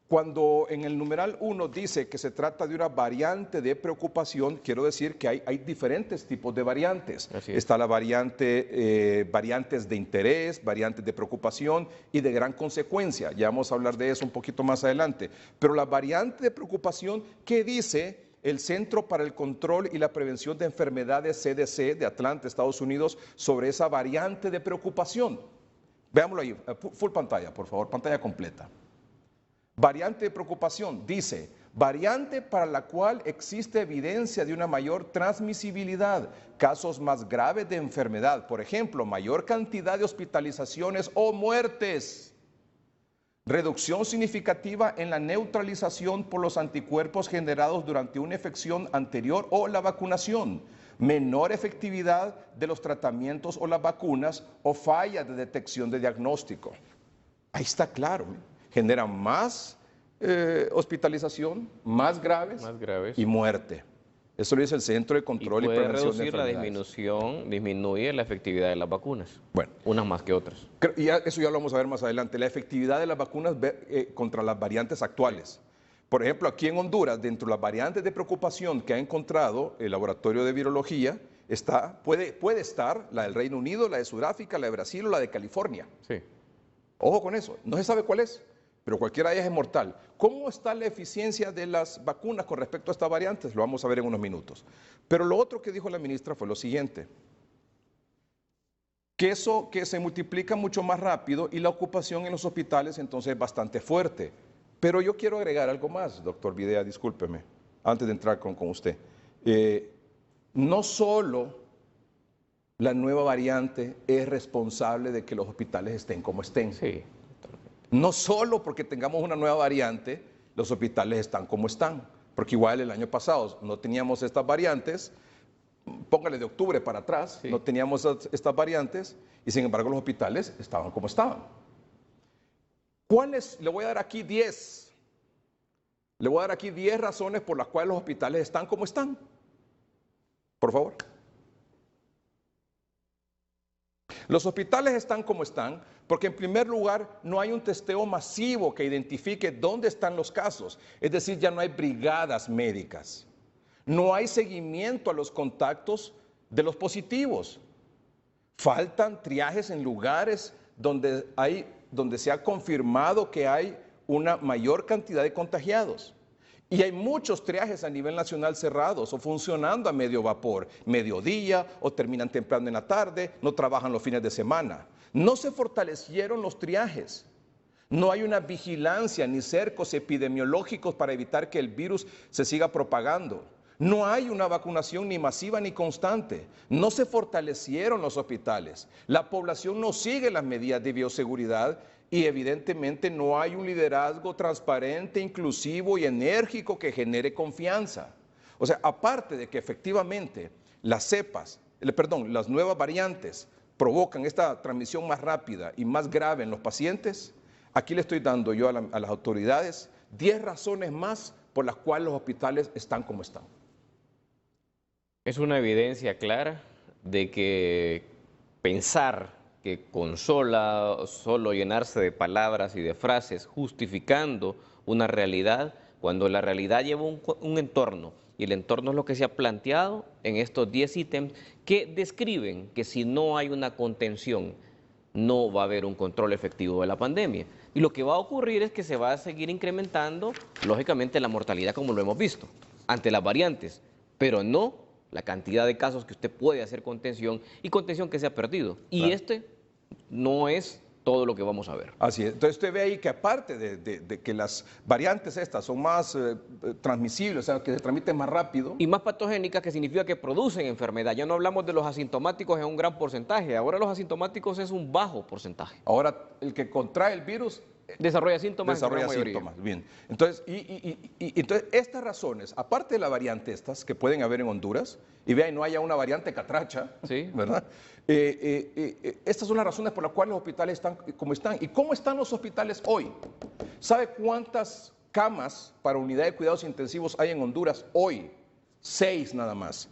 Cuando en el numeral 1 dice que se trata de una variante de preocupación, quiero decir que hay diferentes tipos de variantes. Está la variante, variantes de interés, variantes de preocupación y de gran consecuencia. Ya vamos a hablar de eso un poquito más adelante. Pero la variante de preocupación, ¿qué dice el Centro para el Control y la Prevención de Enfermedades CDC de Atlanta, Estados Unidos, sobre esa variante de preocupación? Veámoslo ahí, full pantalla, por favor, pantalla completa. Variante de preocupación, dice, variante para la cual existe evidencia de una mayor transmisibilidad, casos más graves de enfermedad, por ejemplo, mayor cantidad de hospitalizaciones o muertes, reducción significativa en la neutralización por los anticuerpos generados durante una infección anterior o la vacunación, menor efectividad de los tratamientos o las vacunas o falla de detección de diagnóstico. Ahí está claro, generan más hospitalización, más graves y muerte. Eso lo dice el Centro de Control y Prevención de Enfermedades. Disminuye la efectividad de las vacunas, bueno, unas más que otras. Y eso ya lo vamos a ver más adelante, la efectividad de las vacunas contra las variantes actuales. Por ejemplo, aquí en Honduras, dentro de las variantes de preocupación que ha encontrado el Laboratorio de Virología, puede estar la del Reino Unido, la de Sudáfrica, la de Brasil o la de California. Sí. Ojo con eso, no se sabe cuál es, pero cualquiera de ellas es mortal. ¿Cómo está la eficiencia de las vacunas con respecto a estas variantes? Lo vamos a ver en unos minutos. Pero lo otro que dijo la ministra fue lo siguiente, que se multiplica mucho más rápido y la ocupación en los hospitales entonces es bastante fuerte. Pero yo quiero agregar algo más, doctor Videa, discúlpeme, antes de entrar con usted. No solo la nueva variante es responsable de que los hospitales estén como estén. Sí. No solo porque tengamos una nueva variante, los hospitales están como están. Porque igual el año pasado no teníamos estas variantes, póngale de octubre para atrás, sí, no teníamos estas variantes y sin embargo los hospitales estaban como estaban. ¿Cuáles? Le voy a dar aquí 10. Le voy a dar aquí 10 razones por las cuales los hospitales están como están. Por favor. Los hospitales están como están porque en primer lugar no hay un testeo masivo que identifique dónde están los casos. Es decir, ya no hay brigadas médicas. No hay seguimiento a los contactos de los positivos. Faltan triajes en lugares donde se ha confirmado que hay una mayor cantidad de contagiados. Y hay muchos triajes a nivel nacional cerrados o funcionando a medio vapor, mediodía o terminan temprano en la tarde, no trabajan los fines de semana. No se fortalecieron los triajes. No hay una vigilancia ni cercos epidemiológicos para evitar que el virus se siga propagando. No hay una vacunación ni masiva ni constante. No se fortalecieron los hospitales. La población no sigue las medidas de bioseguridad y evidentemente no hay un liderazgo transparente, inclusivo y enérgico que genere confianza. O sea, aparte de que efectivamente las nuevas variantes provocan esta transmisión más rápida y más grave en los pacientes, aquí le estoy dando yo a las autoridades 10 razones más por las cuales los hospitales están como están. Es una evidencia clara de que pensar que con solo llenarse de palabras y de frases justificando una realidad, cuando la realidad lleva un entorno y el entorno es lo que se ha planteado en estos 10 ítems que describen que si no hay una contención, no va a haber un control efectivo de la pandemia. Y lo que va a ocurrir es que se va a seguir incrementando, lógicamente, la mortalidad como lo hemos visto, ante las variantes, pero no la cantidad de casos que usted puede hacer contención y contención que se ha perdido. Y Claro. este no es todo lo que vamos a ver. Así es. Entonces usted ve ahí que aparte de que las variantes estas son más transmisibles, o sea, que se transmiten más rápido. Y más patogénicas, que significa que producen enfermedad. Ya no hablamos de los asintomáticos en un gran porcentaje, ahora los asintomáticos es un bajo porcentaje. Ahora, el que contrae el virus Desarrolla síntomas. desarrolla en su gran mayoría. síntomas. Bien. Entonces, entonces, estas razones, aparte de la variante estas que pueden haber en Honduras, y vean, no haya una variante catracha, Sí. ¿verdad? Estas son las razones por las cuales los hospitales están como están. ¿Y cómo están los hospitales hoy? ¿Sabe cuántas camas para unidad de cuidados intensivos hay en Honduras hoy? 6 nada más.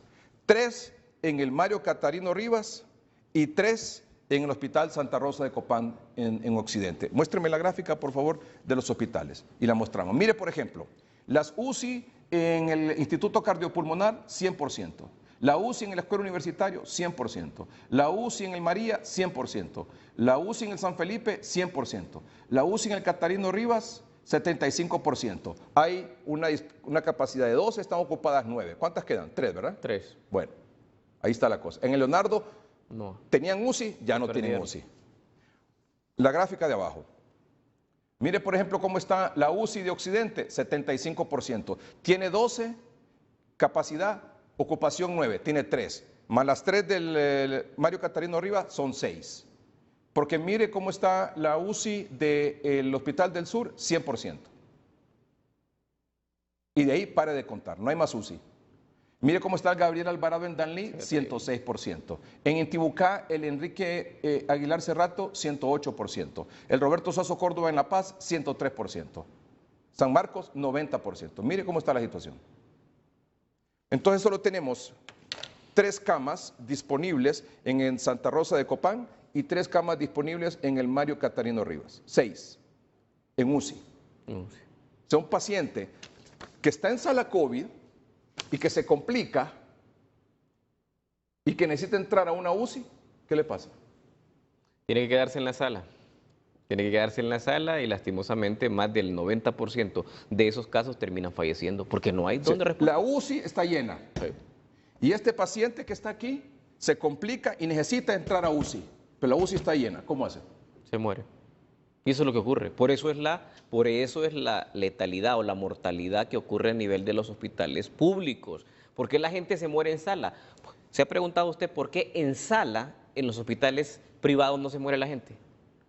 3 en el Mario Catarino Rivas y 3 en el Hospital Santa Rosa de Copán en Occidente. Muéstreme la gráfica, por favor, de los hospitales y la mostramos. Mire, por ejemplo, las UCI en el Instituto Cardiopulmonar, 100%. La UCI en el Escuela Universitario, 100%. La UCI en el María, 100%. La UCI en el San Felipe, 100%. La UCI en el Catarino Rivas, 75%. Hay una capacidad de 12, están ocupadas 9. ¿Cuántas quedan? 3, ¿verdad? 3. Bueno, ahí está la cosa. En el Leonardo No. tenían UCI, ya no tienen Perdieron. UCI. La gráfica de abajo. Mire, por ejemplo, cómo está la UCI de Occidente, 75%. Tiene 12, capacidad, ocupación 9, tiene 3. Más las 3 del Mario Catarino Rivas son 6. Porque mire cómo está la UCI del Hospital del Sur, 100%. Y de ahí pare de contar, no hay más UCI. Mire cómo está el Gabriel Alvarado en Danlí, 106%. En Intibucá, el Enrique Aguilar Cerrato, 108%. El Roberto Soso Córdoba en La Paz, 103%. San Marcos, 90%. Mire cómo está la situación. Entonces solo tenemos 3 camas disponibles en Santa Rosa de Copán y 3 camas disponibles en el Mario Catarino Rivas. 6 en UCI. O sea, un paciente que está en sala COVID y que se complica y que necesita entrar a una UCI, ¿qué le pasa? Tiene que quedarse en la sala. Tiene que quedarse en la sala y lastimosamente más del 90% de esos casos terminan falleciendo porque no hay dónde responder. La UCI está llena. Sí. Y este paciente que está aquí se complica y necesita entrar a UCI, pero la UCI está llena. ¿Cómo hace? Se muere. Y eso es lo que ocurre. Por eso es la letalidad o la mortalidad que ocurre a nivel de los hospitales públicos. ¿Por qué la gente se muere en sala? ¿Se ha preguntado usted por qué en sala, en los hospitales privados, no se muere la gente?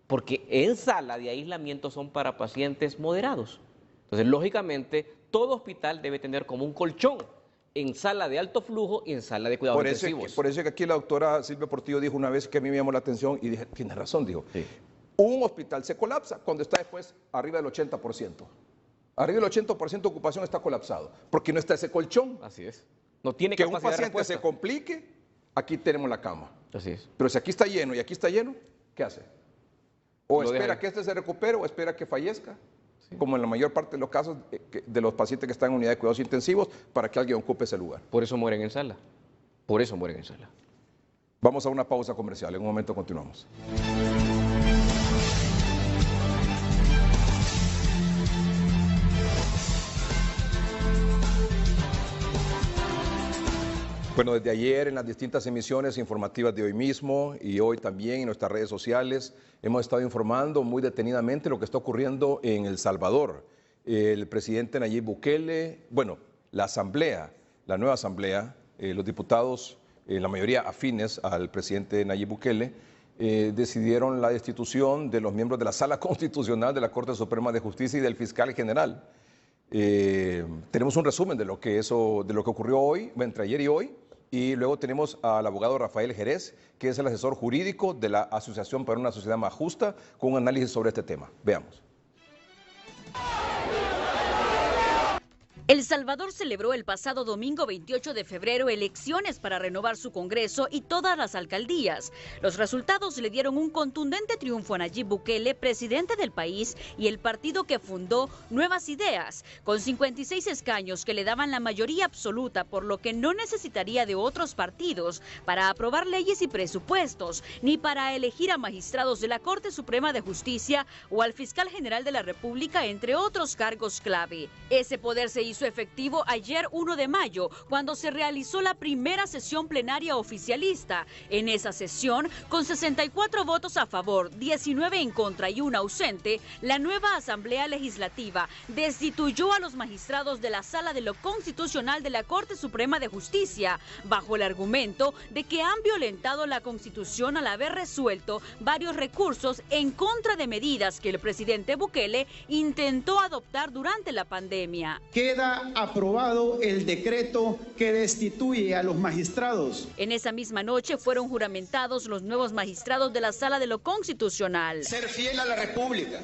Porque en sala de aislamiento son para pacientes moderados. Entonces, lógicamente, todo hospital debe tener como un colchón en sala de alto flujo y en sala de cuidados intensivos. Por eso que aquí la doctora Silvia Portillo dijo una vez que a mí me llamó la atención y dije, tiene razón, dijo. Sí. Un hospital se colapsa cuando está después arriba del 80%. Arriba del 80% de ocupación está colapsado, porque no está ese colchón. Así es. No tiene Que un capacidad de paciente respuesta. se complique, aquí tenemos la cama. Así es. Pero si aquí está lleno y aquí está lleno, ¿qué hace? O Lo deja espera ahí. que este se recupere o espera que fallezca, como en la mayor parte de los casos de los pacientes que están en unidad de cuidados intensivos, para que alguien ocupe ese lugar. Por eso mueren en sala. Por eso mueren en sala. Vamos a una pausa comercial, en un momento continuamos. Bueno, desde ayer en las distintas emisiones informativas de hoy mismo y hoy también en nuestras redes sociales hemos estado informando muy detenidamente lo que está ocurriendo en El Salvador. El presidente Nayib Bukele, bueno, la asamblea, la nueva asamblea, los diputados, la mayoría afines al presidente Nayib Bukele, decidieron la destitución de los miembros de la Sala Constitucional de la Corte Suprema de Justicia y del fiscal general. Tenemos un resumen de lo que ocurrió hoy, entre ayer y hoy, y luego tenemos al abogado Rafael Jerez, que es el asesor jurídico de la Asociación para una Sociedad Más Justa, con un análisis sobre este tema. Veamos. El Salvador celebró el pasado domingo 28 de febrero elecciones para renovar su Congreso y todas las alcaldías. Los resultados le dieron un contundente triunfo a Nayib Bukele, presidente del país, y el partido que fundó Nuevas Ideas, con 56 escaños que le daban la mayoría absoluta, por lo que no necesitaría de otros partidos para aprobar leyes y presupuestos, ni para elegir a magistrados de la Corte Suprema de Justicia o al fiscal general de la República, entre otros cargos clave. Ese poder se hizo efectivo ayer 1 de mayo, cuando se realizó la primera sesión plenaria oficialista. En esa sesión, con 64 votos a favor, 19 en contra y 1 ausente, la nueva Asamblea Legislativa destituyó a los magistrados de la Sala de lo Constitucional de la Corte Suprema de Justicia, bajo el argumento de que han violentado la Constitución al haber resuelto varios recursos en contra de medidas que el presidente Bukele intentó adoptar durante la pandemia. Queda aprobado el decreto que destituye a los magistrados. En esa misma noche fueron juramentados los nuevos magistrados de la Sala de lo Constitucional. Ser fiel a la República.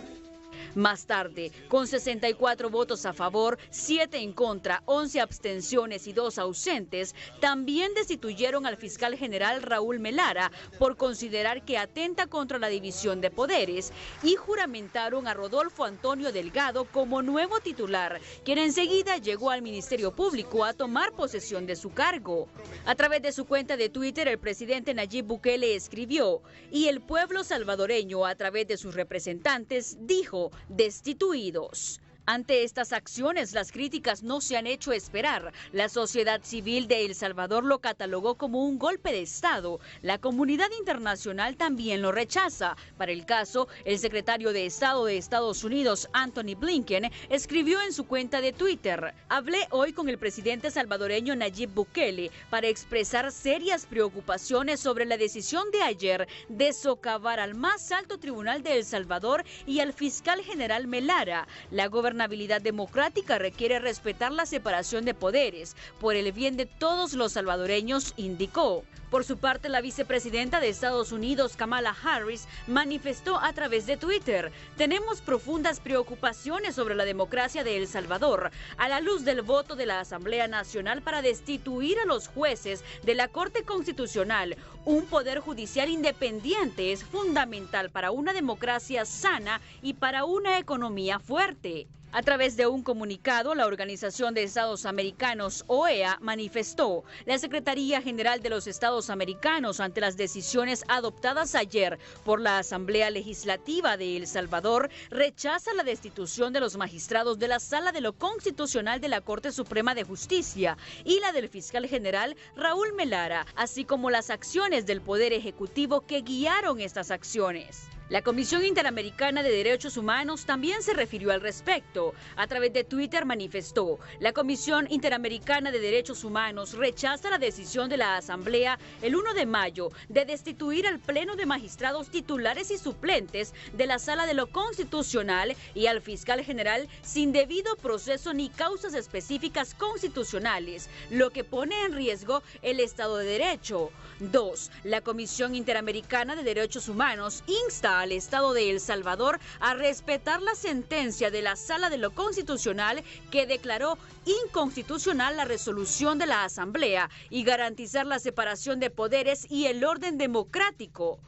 Más tarde, con 64 votos a favor, 7 en contra, 11 abstenciones y 2 ausentes, también destituyeron al fiscal general Raúl Melara por considerar que atenta contra la división de poderes y juramentaron a Rodolfo Antonio Delgado como nuevo titular, quien enseguida llegó al Ministerio Público a tomar posesión de su cargo. A través de su cuenta de Twitter, el presidente Nayib Bukele escribió: "Y el pueblo salvadoreño, a través de sus representantes, dijo: destituidos". Ante estas acciones, las críticas no se han hecho esperar. La sociedad civil de El Salvador lo catalogó como un golpe de Estado. La comunidad internacional también lo rechaza. Para el caso, el secretario de Estado de Estados Unidos, Anthony Blinken, escribió en su cuenta de Twitter: "Hablé hoy con el presidente salvadoreño Nayib Bukele para expresar serias preocupaciones sobre la decisión de ayer de socavar al más alto tribunal de El Salvador y al fiscal general Melara. La gobernabilidad democrática requiere respetar la separación de poderes por el bien de todos los salvadoreños", indicó. Por su parte, la vicepresidenta de Estados Unidos, Kamala Harris, manifestó a través de Twitter: "Tenemos profundas preocupaciones sobre la democracia de El Salvador, a la luz del voto de la Asamblea Nacional para destituir a los jueces de la Corte Constitucional. Un poder judicial independiente es fundamental para una democracia sana y para una economía fuerte". A través de un comunicado, la Organización de Estados Americanos, OEA, manifestó: "La Secretaría General de los Estados Americanos, ante las decisiones adoptadas ayer por la Asamblea Legislativa de El Salvador, rechaza la destitución de los magistrados de la Sala de lo Constitucional de la Corte Suprema de Justicia y la del fiscal general Raúl Melara, así como las acciones del Poder Ejecutivo que guiaron estas acciones". La Comisión Interamericana de Derechos Humanos también se refirió al respecto. A través de Twitter manifestó: "La Comisión Interamericana de Derechos Humanos rechaza la decisión de la Asamblea el 1 de mayo de destituir al Pleno de Magistrados titulares y suplentes de la Sala de lo Constitucional y al fiscal general sin debido proceso ni causas específicas constitucionales, lo que pone en riesgo el Estado de Derecho". 2. La Comisión Interamericana de Derechos Humanos insta al Estado de El Salvador a respetar la sentencia de la Sala de lo Constitucional que declaró inconstitucional la resolución de la Asamblea y garantizar la separación de poderes y el orden democrático.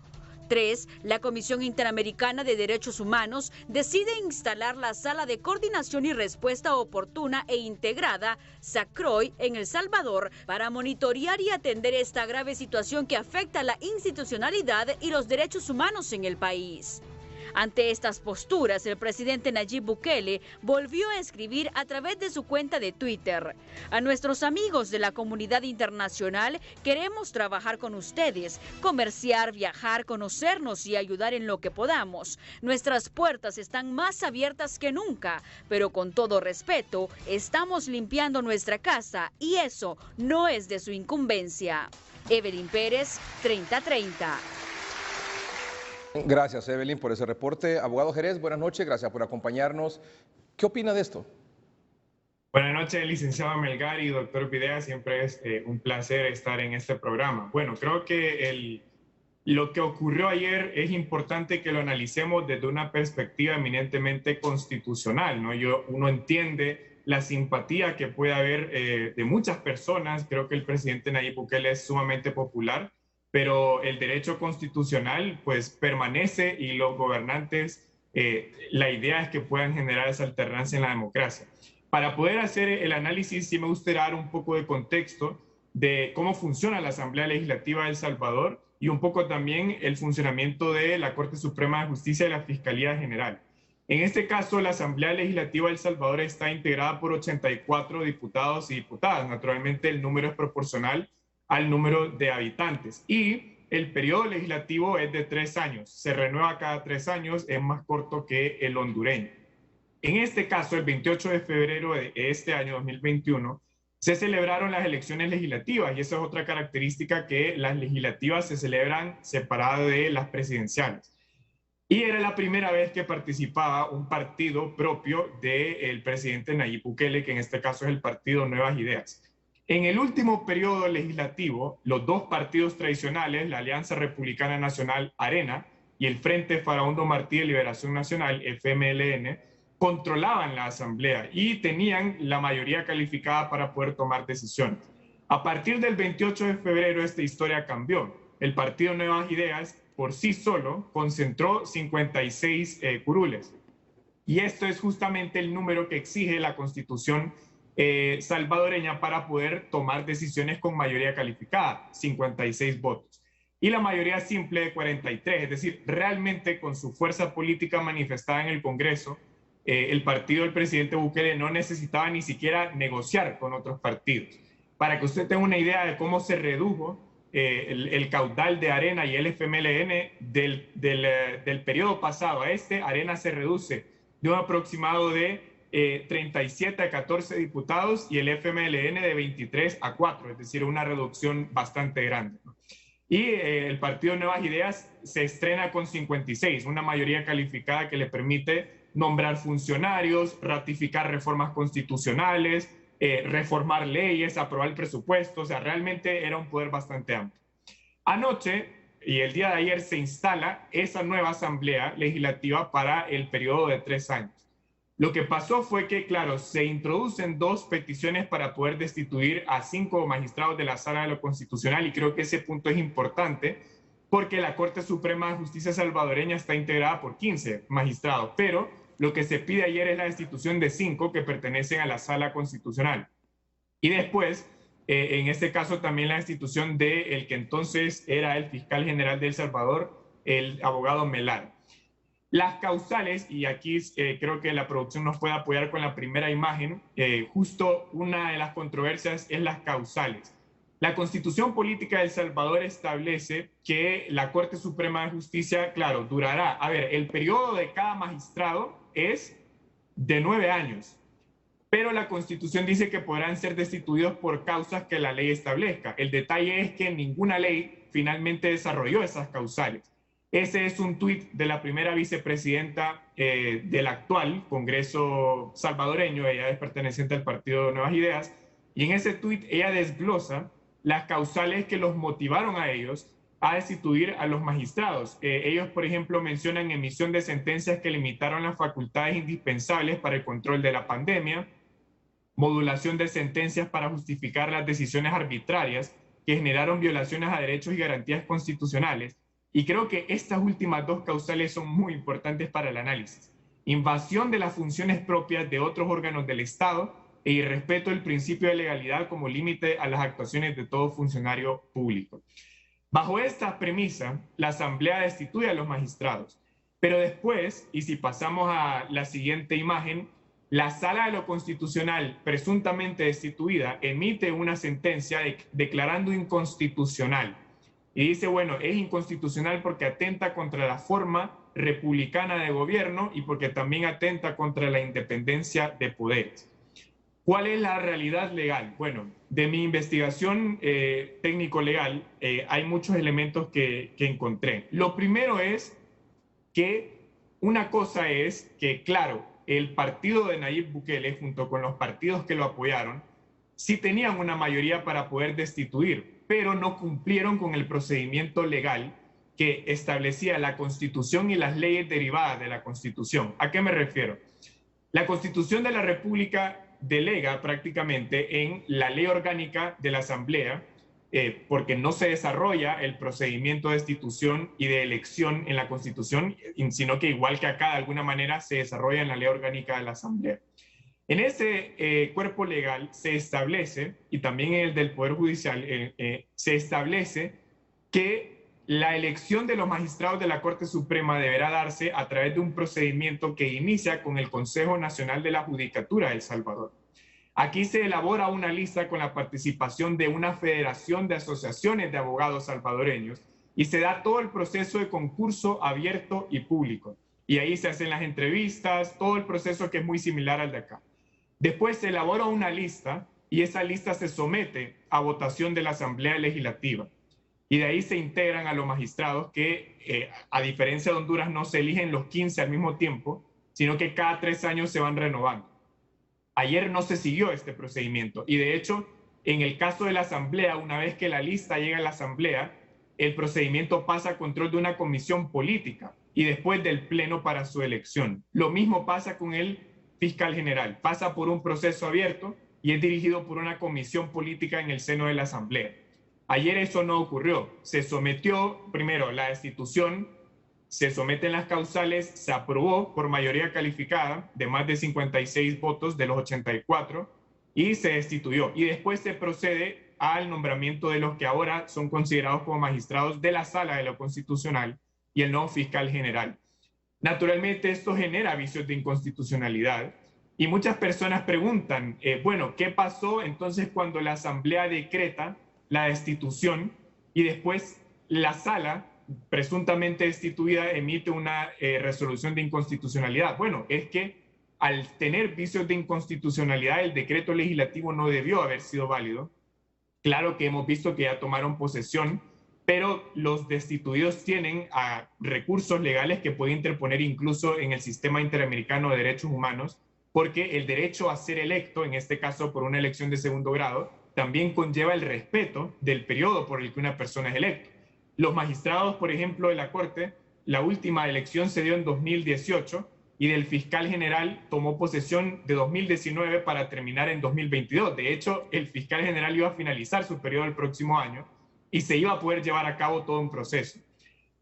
3. La Comisión Interamericana de Derechos Humanos decide instalar la Sala de Coordinación y Respuesta Oportuna e Integrada, SACROI, en El Salvador para monitorear y atender esta grave situación que afecta la institucionalidad y los derechos humanos en el país. Ante estas posturas, el presidente Nayib Bukele volvió a escribir a través de su cuenta de Twitter: "A nuestros amigos de la comunidad internacional, queremos trabajar con ustedes, comerciar, viajar, conocernos y ayudar en lo que podamos. Nuestras puertas están más abiertas que nunca, pero con todo respeto, estamos limpiando nuestra casa y eso no es de su incumbencia". Evelyn Pérez, 3030. Gracias, Evelyn, por ese reporte. Abogado Jerez, buenas noches, gracias por acompañarnos. ¿Qué opina de esto? Buenas noches, licenciado Melgar y doctor Videa. Siempre es un placer estar en este programa. Bueno, creo que lo que ocurrió ayer es importante que lo analicemos desde una perspectiva eminentemente constitucional, ¿no? Uno entiende la simpatía que puede haber de muchas personas. Creo que el presidente Nayib Bukele es sumamente popular, pero el derecho constitucional pues permanece y los gobernantes, la idea es que puedan generar esa alternancia en la democracia. Para poder hacer el análisis, sí me gustaría dar un poco de contexto de cómo funciona la Asamblea Legislativa de El Salvador y un poco también el funcionamiento de la Corte Suprema de Justicia y la Fiscalía General. En este caso, la Asamblea Legislativa de El Salvador está integrada por 84 diputados y diputadas. Naturalmente, el número es proporcional al número de habitantes. Y el periodo legislativo es de 3 años. Se renueva cada 3 años, es más corto que el hondureño. En este caso, el 28 de febrero de este año 2021, se celebraron las elecciones legislativas, y esa es otra característica, que las legislativas se celebran separadas de las presidenciales. Y era la primera vez que participaba un partido propio del presidente Nayib Bukele, que en este caso es el partido Nuevas Ideas. En el último periodo legislativo, los dos partidos tradicionales, la Alianza Republicana Nacional, ARENA, y el Frente Farabundo Martí de Liberación Nacional, FMLN, controlaban la asamblea y tenían la mayoría calificada para poder tomar decisiones. A partir del 28 de febrero esta historia cambió. El partido Nuevas Ideas por sí solo concentró 56 curules. Y esto es justamente el número que exige la Constitución salvadoreña para poder tomar decisiones con mayoría calificada, 56 votos. Y la mayoría simple de 43, es decir, realmente con su fuerza política manifestada en el Congreso, el partido del presidente Bukele no necesitaba ni siquiera negociar con otros partidos. Para que usted tenga una idea de cómo se redujo el caudal de ARENA y el FMLN del periodo pasado a este, ARENA se reduce de un aproximado de 37 a 14 diputados y el FMLN de 23 a 4, es decir, una reducción bastante grande, ¿no? Y el partido Nuevas Ideas se estrena con 56, una mayoría calificada que le permite nombrar funcionarios, ratificar reformas constitucionales, reformar leyes, aprobar el presupuesto. O sea, realmente era un poder bastante amplio. Anoche y el día de ayer se instala esa nueva asamblea legislativa para el periodo de 3 años. Lo que pasó fue que, claro, se introducen 2 peticiones para poder destituir a 5 magistrados de la Sala de lo Constitucional, y creo que ese punto es importante porque la Corte Suprema de Justicia salvadoreña está integrada por 15 magistrados, pero lo que se pide ayer es la destitución de 5 que pertenecen a la Sala Constitucional. Y después, en este caso, también la destitución del que entonces era el fiscal general de El Salvador, el abogado Melara. Las causales, y aquí creo que la producción nos puede apoyar con la primera imagen, justo una de las controversias es las causales. La Constitución Política de El Salvador establece que la Corte Suprema de Justicia, claro, durará, el periodo de cada magistrado es de 9 años, pero la Constitución dice que podrán ser destituidos por causas que la ley establezca. El detalle es que ninguna ley finalmente desarrolló esas causales. Ese es un tuit de la primera vicepresidenta del actual Congreso salvadoreño. Ella es perteneciente al partido Nuevas Ideas, y en ese tuit ella desglosa las causales que los motivaron a ellos a destituir a los magistrados. Ellos, por ejemplo, mencionan emisión de sentencias que limitaron las facultades indispensables para el control de la pandemia, modulación de sentencias para justificar las decisiones arbitrarias que generaron violaciones a derechos y garantías constitucionales. Y creo que estas últimas 2 causales son muy importantes para el análisis. Invasión de las funciones propias de otros órganos del Estado e irrespeto del principio de legalidad como límite a las actuaciones de todo funcionario público. Bajo esta premisa, la Asamblea destituye a los magistrados. Pero después, y si pasamos a la siguiente imagen, la Sala de lo Constitucional, presuntamente destituida, emite una sentencia declarando inconstitucional. Y dice, bueno, es inconstitucional porque atenta contra la forma republicana de gobierno y porque también atenta contra la independencia de poderes. ¿Cuál es la realidad legal? Bueno, de mi investigación técnico-legal hay muchos elementos que encontré. Lo primero es que una cosa es que, claro, el partido de Nayib Bukele, junto con los partidos que lo apoyaron, sí tenían una mayoría para poder destituir, pero no cumplieron con el procedimiento legal que establecía la Constitución y las leyes derivadas de la Constitución. ¿A qué me refiero? La Constitución de la República delega prácticamente en la ley orgánica de la Asamblea, porque no se desarrolla el procedimiento de destitución y de elección en la Constitución, sino que igual que acá, de alguna manera, se desarrolla en la ley orgánica de la Asamblea. En ese cuerpo legal se establece, y también en el del Poder Judicial, se establece que la elección de los magistrados de la Corte Suprema deberá darse a través de un procedimiento que inicia con el Consejo Nacional de la Judicatura de El Salvador. Aquí se elabora una lista con la participación de una federación de asociaciones de abogados salvadoreños y se da todo el proceso de concurso abierto y público. Y ahí se hacen las entrevistas, todo el proceso que es muy similar al de acá. Después se elabora una lista y esa lista se somete a votación de la Asamblea Legislativa. Y de ahí se integran a los magistrados que, a diferencia de Honduras, no se eligen los 15 al mismo tiempo, sino que cada 3 años se van renovando. Ayer no se siguió este procedimiento y de hecho, en el caso de la Asamblea, una vez que la lista llega a la Asamblea, el procedimiento pasa a control de una comisión política y después del Pleno para su elección. Lo mismo pasa con el fiscal general, pasa por un proceso abierto y es dirigido por una comisión política en el seno de la Asamblea. Ayer eso no ocurrió. Se sometió primero la destitución, se someten las causales, se aprobó por mayoría calificada de más de 56 votos de los 84 y se destituyó. Y después se procede al nombramiento de los que ahora son considerados como magistrados de la Sala de lo Constitucional y el nuevo fiscal general. Naturalmente esto genera vicios de inconstitucionalidad y muchas personas preguntan, bueno, ¿qué pasó entonces cuando la Asamblea decreta la destitución y después la Sala, presuntamente destituida, emite una resolución de inconstitucionalidad? Bueno, es que al tener vicios de inconstitucionalidad, el decreto legislativo no debió haber sido válido. Claro que hemos visto que ya tomaron posesión, pero los destituidos tienen recursos legales que pueden interponer incluso en el sistema interamericano de derechos humanos, porque el derecho a ser electo, en este caso por una elección de segundo grado, también conlleva el respeto del periodo por el que una persona es electa. Los magistrados, por ejemplo, de la Corte, la última elección se dio en 2018 y del fiscal general tomó posesión de 2019 para terminar en 2022. De hecho, el fiscal general iba a finalizar su periodo el próximo año y se iba a poder llevar a cabo todo un proceso.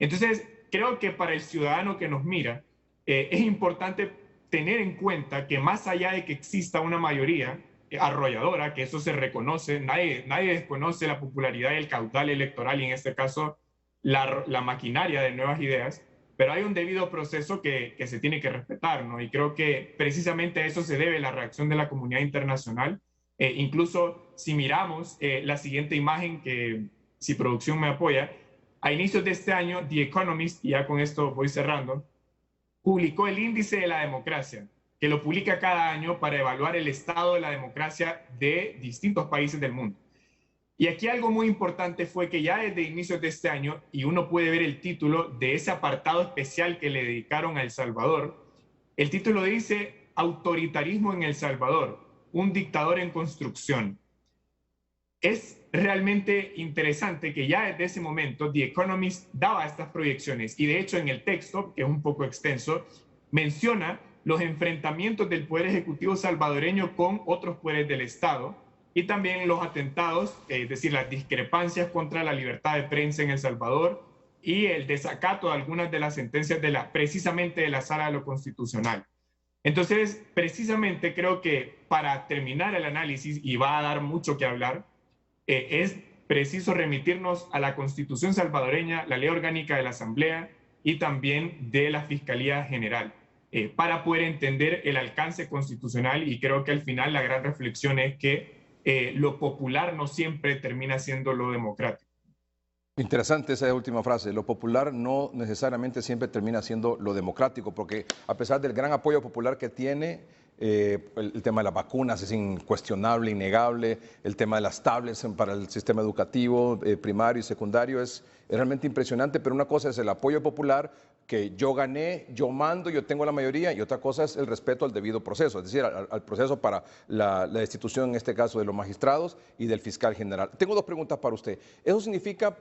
Entonces, creo que para el ciudadano que nos mira, es importante tener en cuenta que más allá de que exista una mayoría arrolladora, que eso se reconoce, nadie desconoce la popularidad y el caudal electoral y en este caso la maquinaria de nuevas ideas, pero hay un debido proceso que se tiene que respetar, ¿no? Y creo que precisamente a eso se debe la reacción de la comunidad internacional. Incluso si miramos la siguiente imagen, que si producción me apoya, a inicios de este año, The Economist, y ya con esto voy cerrando, publicó el índice de la democracia, que lo publica cada año para evaluar el estado de la democracia de distintos países del mundo. Y aquí algo muy importante fue que ya desde inicios de este año, y uno puede ver el título de ese apartado especial que le dedicaron a El Salvador, el título dice Autoritarismo en El Salvador, un dictador en construcción. Es realmente interesante que ya desde ese momento The Economist daba estas proyecciones y de hecho en el texto, que es un poco extenso, menciona los enfrentamientos del Poder Ejecutivo salvadoreño con otros poderes del Estado y también los atentados, es decir, las discrepancias contra la libertad de prensa en El Salvador y el desacato de algunas de las sentencias precisamente de la Sala de lo Constitucional. Entonces, precisamente creo que para terminar el análisis, y va a dar mucho que hablar, es preciso remitirnos a la Constitución salvadoreña, la Ley Orgánica de la Asamblea y también de la Fiscalía General, para poder entender el alcance constitucional, y creo que al final la gran reflexión es que lo popular no siempre termina siendo lo democrático. Interesante esa última frase, lo popular no necesariamente siempre termina siendo lo democrático, porque a pesar del gran apoyo popular que tiene, el tema de las vacunas es incuestionable, innegable, el tema de las tablets para el sistema educativo primario y secundario es realmente impresionante, pero una cosa es el apoyo popular, que yo gané, yo mando, yo tengo la mayoría, y otra cosa es el respeto al debido proceso, es decir, al proceso para la destitución, en este caso, de los magistrados y del fiscal general. Tengo dos preguntas para usted. ¿Eso significa,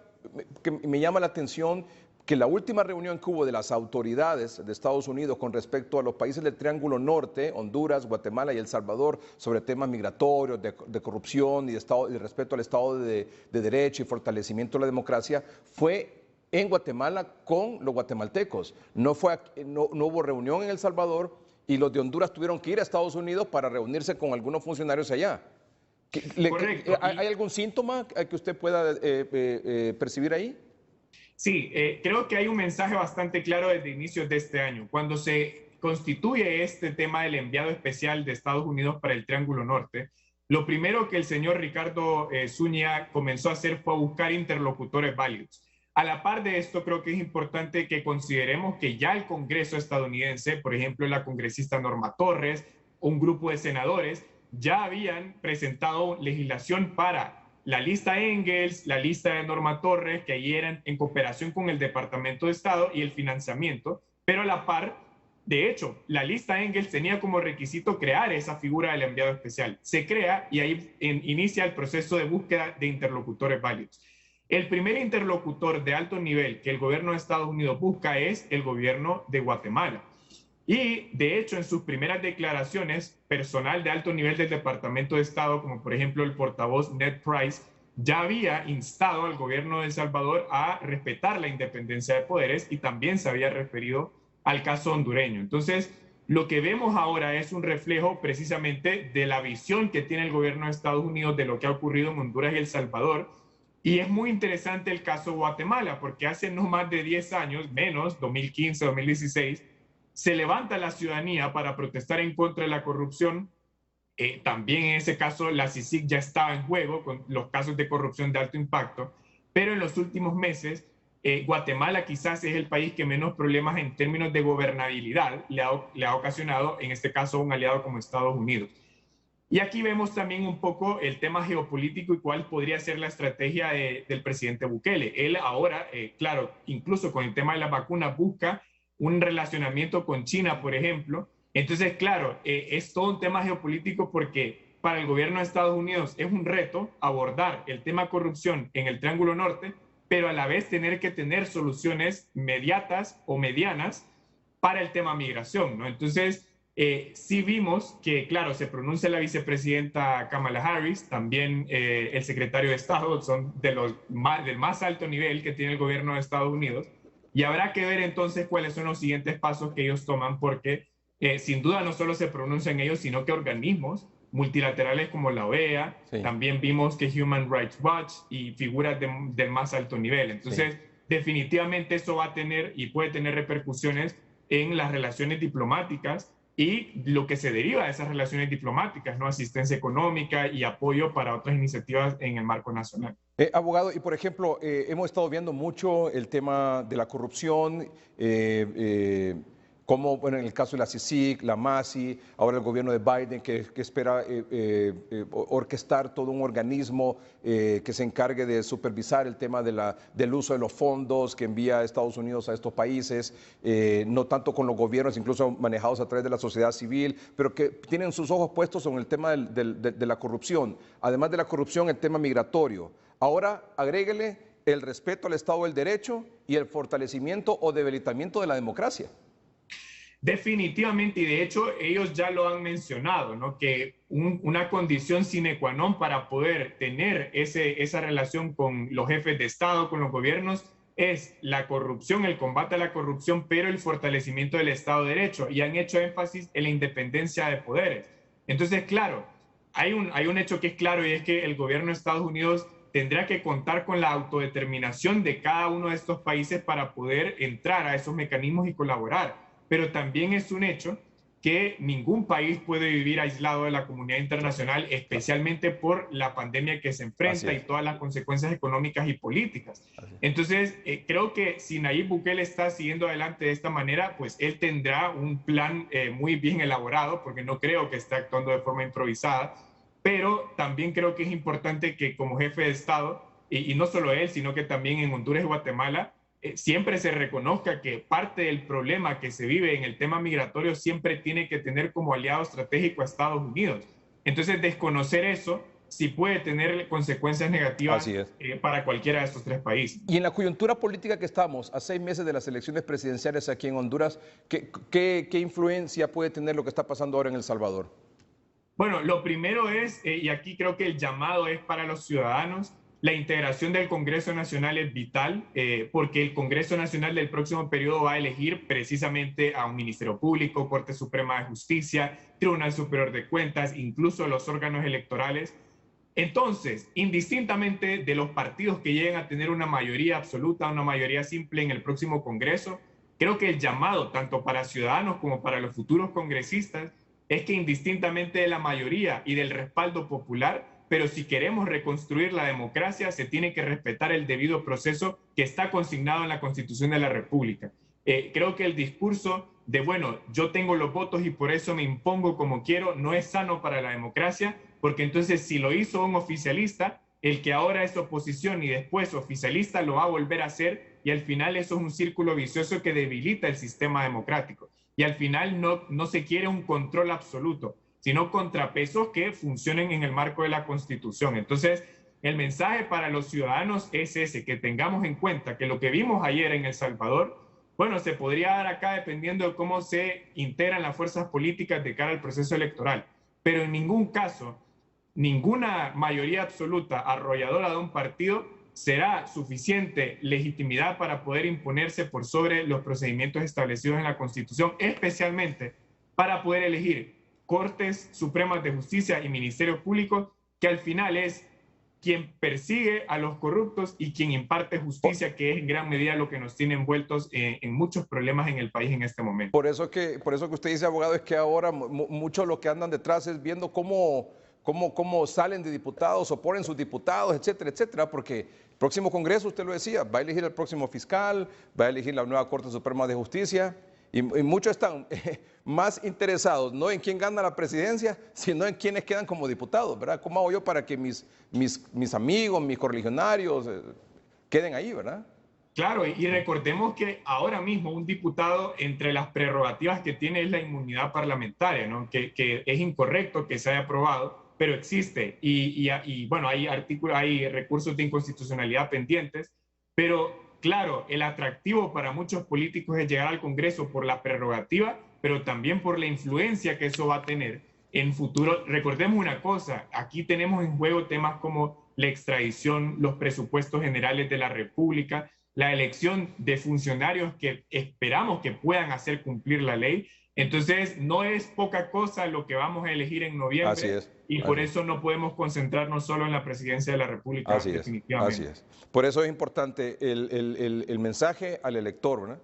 que me llama la atención, que la última reunión que hubo de las autoridades de Estados Unidos con respecto a los países del Triángulo Norte, Honduras, Guatemala y El Salvador, sobre temas migratorios, de corrupción y de respeto al Estado de Derecho y fortalecimiento de la democracia, fue en Guatemala con los guatemaltecos. No hubo reunión en El Salvador y los de Honduras tuvieron que ir a Estados Unidos para reunirse con algunos funcionarios allá. Correcto. ¿Hay algún síntoma que usted pueda percibir ahí? Sí, creo que hay un mensaje bastante claro desde inicios de este año. Cuando se constituye este tema del enviado especial de Estados Unidos para el Triángulo Norte, lo primero que el señor Ricardo Zúñiga comenzó a hacer fue buscar interlocutores válidos. A la par de esto, creo que es importante que consideremos que ya el Congreso estadounidense, por ejemplo, la congresista Norma Torres, un grupo de senadores, ya habían presentado legislación para la lista Engels, la lista de Norma Torres, que ahí eran en cooperación con el Departamento de Estado y el financiamiento, pero a la par, de hecho, la lista Engels tenía como requisito crear esa figura del enviado especial. Se crea y ahí inicia el proceso de búsqueda de interlocutores válidos. El primer interlocutor de alto nivel que el gobierno de Estados Unidos busca es el gobierno de Guatemala. Y, de hecho, en sus primeras declaraciones, personal de alto nivel del Departamento de Estado, como por ejemplo el portavoz Ned Price, ya había instado al gobierno de El Salvador a respetar la independencia de poderes y también se había referido al caso hondureño. Entonces, lo que vemos ahora es un reflejo precisamente de la visión que tiene el gobierno de Estados Unidos de lo que ha ocurrido en Honduras y El Salvador. Y es muy interesante el caso Guatemala, porque hace no más de 10 años, menos, 2015, 2016, se levanta la ciudadanía para protestar en contra de la corrupción. También en ese caso la CICIG ya estaba en juego con los casos de corrupción de alto impacto, pero en los últimos meses Guatemala quizás es el país que menos problemas en términos de gobernabilidad le ha ocasionado, en este caso, un aliado como Estados Unidos. Y aquí vemos también un poco el tema geopolítico y cuál podría ser la estrategia del presidente Bukele. Él ahora, claro, incluso con el tema de las vacunas, busca un relacionamiento con China, por ejemplo. Entonces, claro, es todo un tema geopolítico porque para el gobierno de Estados Unidos es un reto abordar el tema corrupción en el Triángulo Norte, pero a la vez tener que tener soluciones inmediatas o medianas para el tema migración, ¿no? Entonces, sí vimos que, claro, se pronuncia la vicepresidenta Kamala Harris, también el secretario de Estado, son del más alto nivel que tiene el gobierno de Estados Unidos. Y habrá que ver entonces cuáles son los siguientes pasos que ellos toman, porque sin duda no solo se pronuncian ellos, sino que organismos multilaterales como la OEA, sí. También vimos que Human Rights Watch y figuras del más alto nivel. Entonces, sí. Definitivamente eso va a tener y puede tener repercusiones en las relaciones diplomáticas y lo que se deriva de esas relaciones diplomáticas, ¿no? Asistencia económica y apoyo para otras iniciativas en el marco nacional. Abogado, y por ejemplo, hemos estado viendo mucho el tema de la corrupción, como bueno, en el caso de la CICIG, la MASI, ahora el gobierno de Biden que espera orquestar todo un organismo que se encargue de supervisar el tema del uso de los fondos que envía Estados Unidos a estos países, no tanto con los gobiernos, incluso manejados a través de la sociedad civil, pero que tienen sus ojos puestos en el tema de la corrupción. Además de la corrupción, el tema migratorio. Ahora agréguele el respeto al Estado del Derecho y el fortalecimiento o debilitamiento de la democracia. Definitivamente, y de hecho ellos ya lo han mencionado, ¿no? Que una condición sine qua non para poder tener esa relación con los jefes de Estado, con los gobiernos, es la corrupción, el combate a la corrupción, pero el fortalecimiento del Estado de Derecho. Y han hecho énfasis en la independencia de poderes. Entonces, claro, hay un hecho que es claro y es que el gobierno de Estados Unidos tendrá que contar con la autodeterminación de cada uno de estos países para poder entrar a esos mecanismos y colaborar. Pero también es un hecho que ningún país puede vivir aislado de la comunidad internacional, especialmente por la pandemia que se enfrenta y todas las consecuencias económicas y políticas. Entonces, creo que si Nayib Bukele está siguiendo adelante de esta manera, pues él tendrá un plan muy bien elaborado, porque no creo que esté actuando de forma improvisada, pero también creo que es importante que como jefe de Estado, y no solo él, sino que también en Honduras y Guatemala, siempre se reconozca que parte del problema que se vive en el tema migratorio siempre tiene que tener como aliado estratégico a Estados Unidos. Entonces, desconocer eso sí puede tener consecuencias negativas para cualquiera de estos tres países. Y en la coyuntura política que estamos, a 6 meses de las elecciones presidenciales aquí en Honduras, ¿qué influencia puede tener lo que está pasando ahora en El Salvador? Bueno, lo primero es, y aquí creo que el llamado es para los ciudadanos, la integración del Congreso Nacional es vital, porque el Congreso Nacional del próximo periodo va a elegir precisamente a un Ministerio Público, Corte Suprema de Justicia, Tribunal Superior de Cuentas, incluso los órganos electorales. Entonces, indistintamente de los partidos que lleguen a tener una mayoría absoluta, una mayoría simple en el próximo Congreso, creo que el llamado, tanto para ciudadanos como para los futuros congresistas, es que indistintamente de la mayoría y del respaldo popular, pero si queremos reconstruir la democracia, se tiene que respetar el debido proceso que está consignado en la Constitución de la República. Creo que el discurso de, bueno, yo tengo los votos y por eso me impongo como quiero, no es sano para la democracia, porque entonces si lo hizo un oficialista, el que ahora es oposición y después oficialista lo va a volver a hacer, y al final eso es un círculo vicioso que debilita el sistema democrático. Y al final no se quiere un control absoluto, sino contrapesos que funcionen en el marco de la Constitución. Entonces, el mensaje para los ciudadanos es ese, que tengamos en cuenta que lo que vimos ayer en El Salvador, bueno, se podría dar acá dependiendo de cómo se integran las fuerzas políticas de cara al proceso electoral, pero en ningún caso, ninguna mayoría absoluta arrolladora de un partido será suficiente legitimidad para poder imponerse por sobre los procedimientos establecidos en la Constitución, especialmente para poder elegir Cortes Supremas de Justicia y Ministerios Públicos, que al final es quien persigue a los corruptos y quien imparte justicia, que es en gran medida lo que nos tiene envueltos en muchos problemas en el país en este momento. Por eso que usted dice, abogado, es que ahora mucho lo que andan detrás es viendo cómo salen de diputados o ponen sus diputados, etcétera, etcétera, porque el próximo Congreso, usted lo decía, va a elegir el próximo fiscal, va a elegir la nueva Corte Suprema de Justicia, y muchos están más interesados no en quién gana la presidencia, sino en quiénes quedan como diputados, ¿verdad? ¿Cómo hago yo para que mis amigos, mis correligionarios queden ahí, verdad? Claro, y recordemos que ahora mismo un diputado, entre las prerrogativas que tiene, es la inmunidad parlamentaria, ¿no? Que es incorrecto que se haya aprobado, pero existe. Y bueno, hay recursos de inconstitucionalidad pendientes, pero claro, el atractivo para muchos políticos es llegar al Congreso por la prerrogativa, pero también por la influencia que eso va a tener en futuro. Recordemos una cosa, aquí tenemos en juego temas como la extradición, los presupuestos generales de la República, la elección de funcionarios que esperamos que puedan hacer cumplir la ley. Entonces, no es poca cosa lo que vamos a elegir en noviembre. Así es. Y por eso no podemos concentrarnos solo en la presidencia de la República, definitivamente. Así es. Por eso es importante el mensaje al elector, ¿verdad?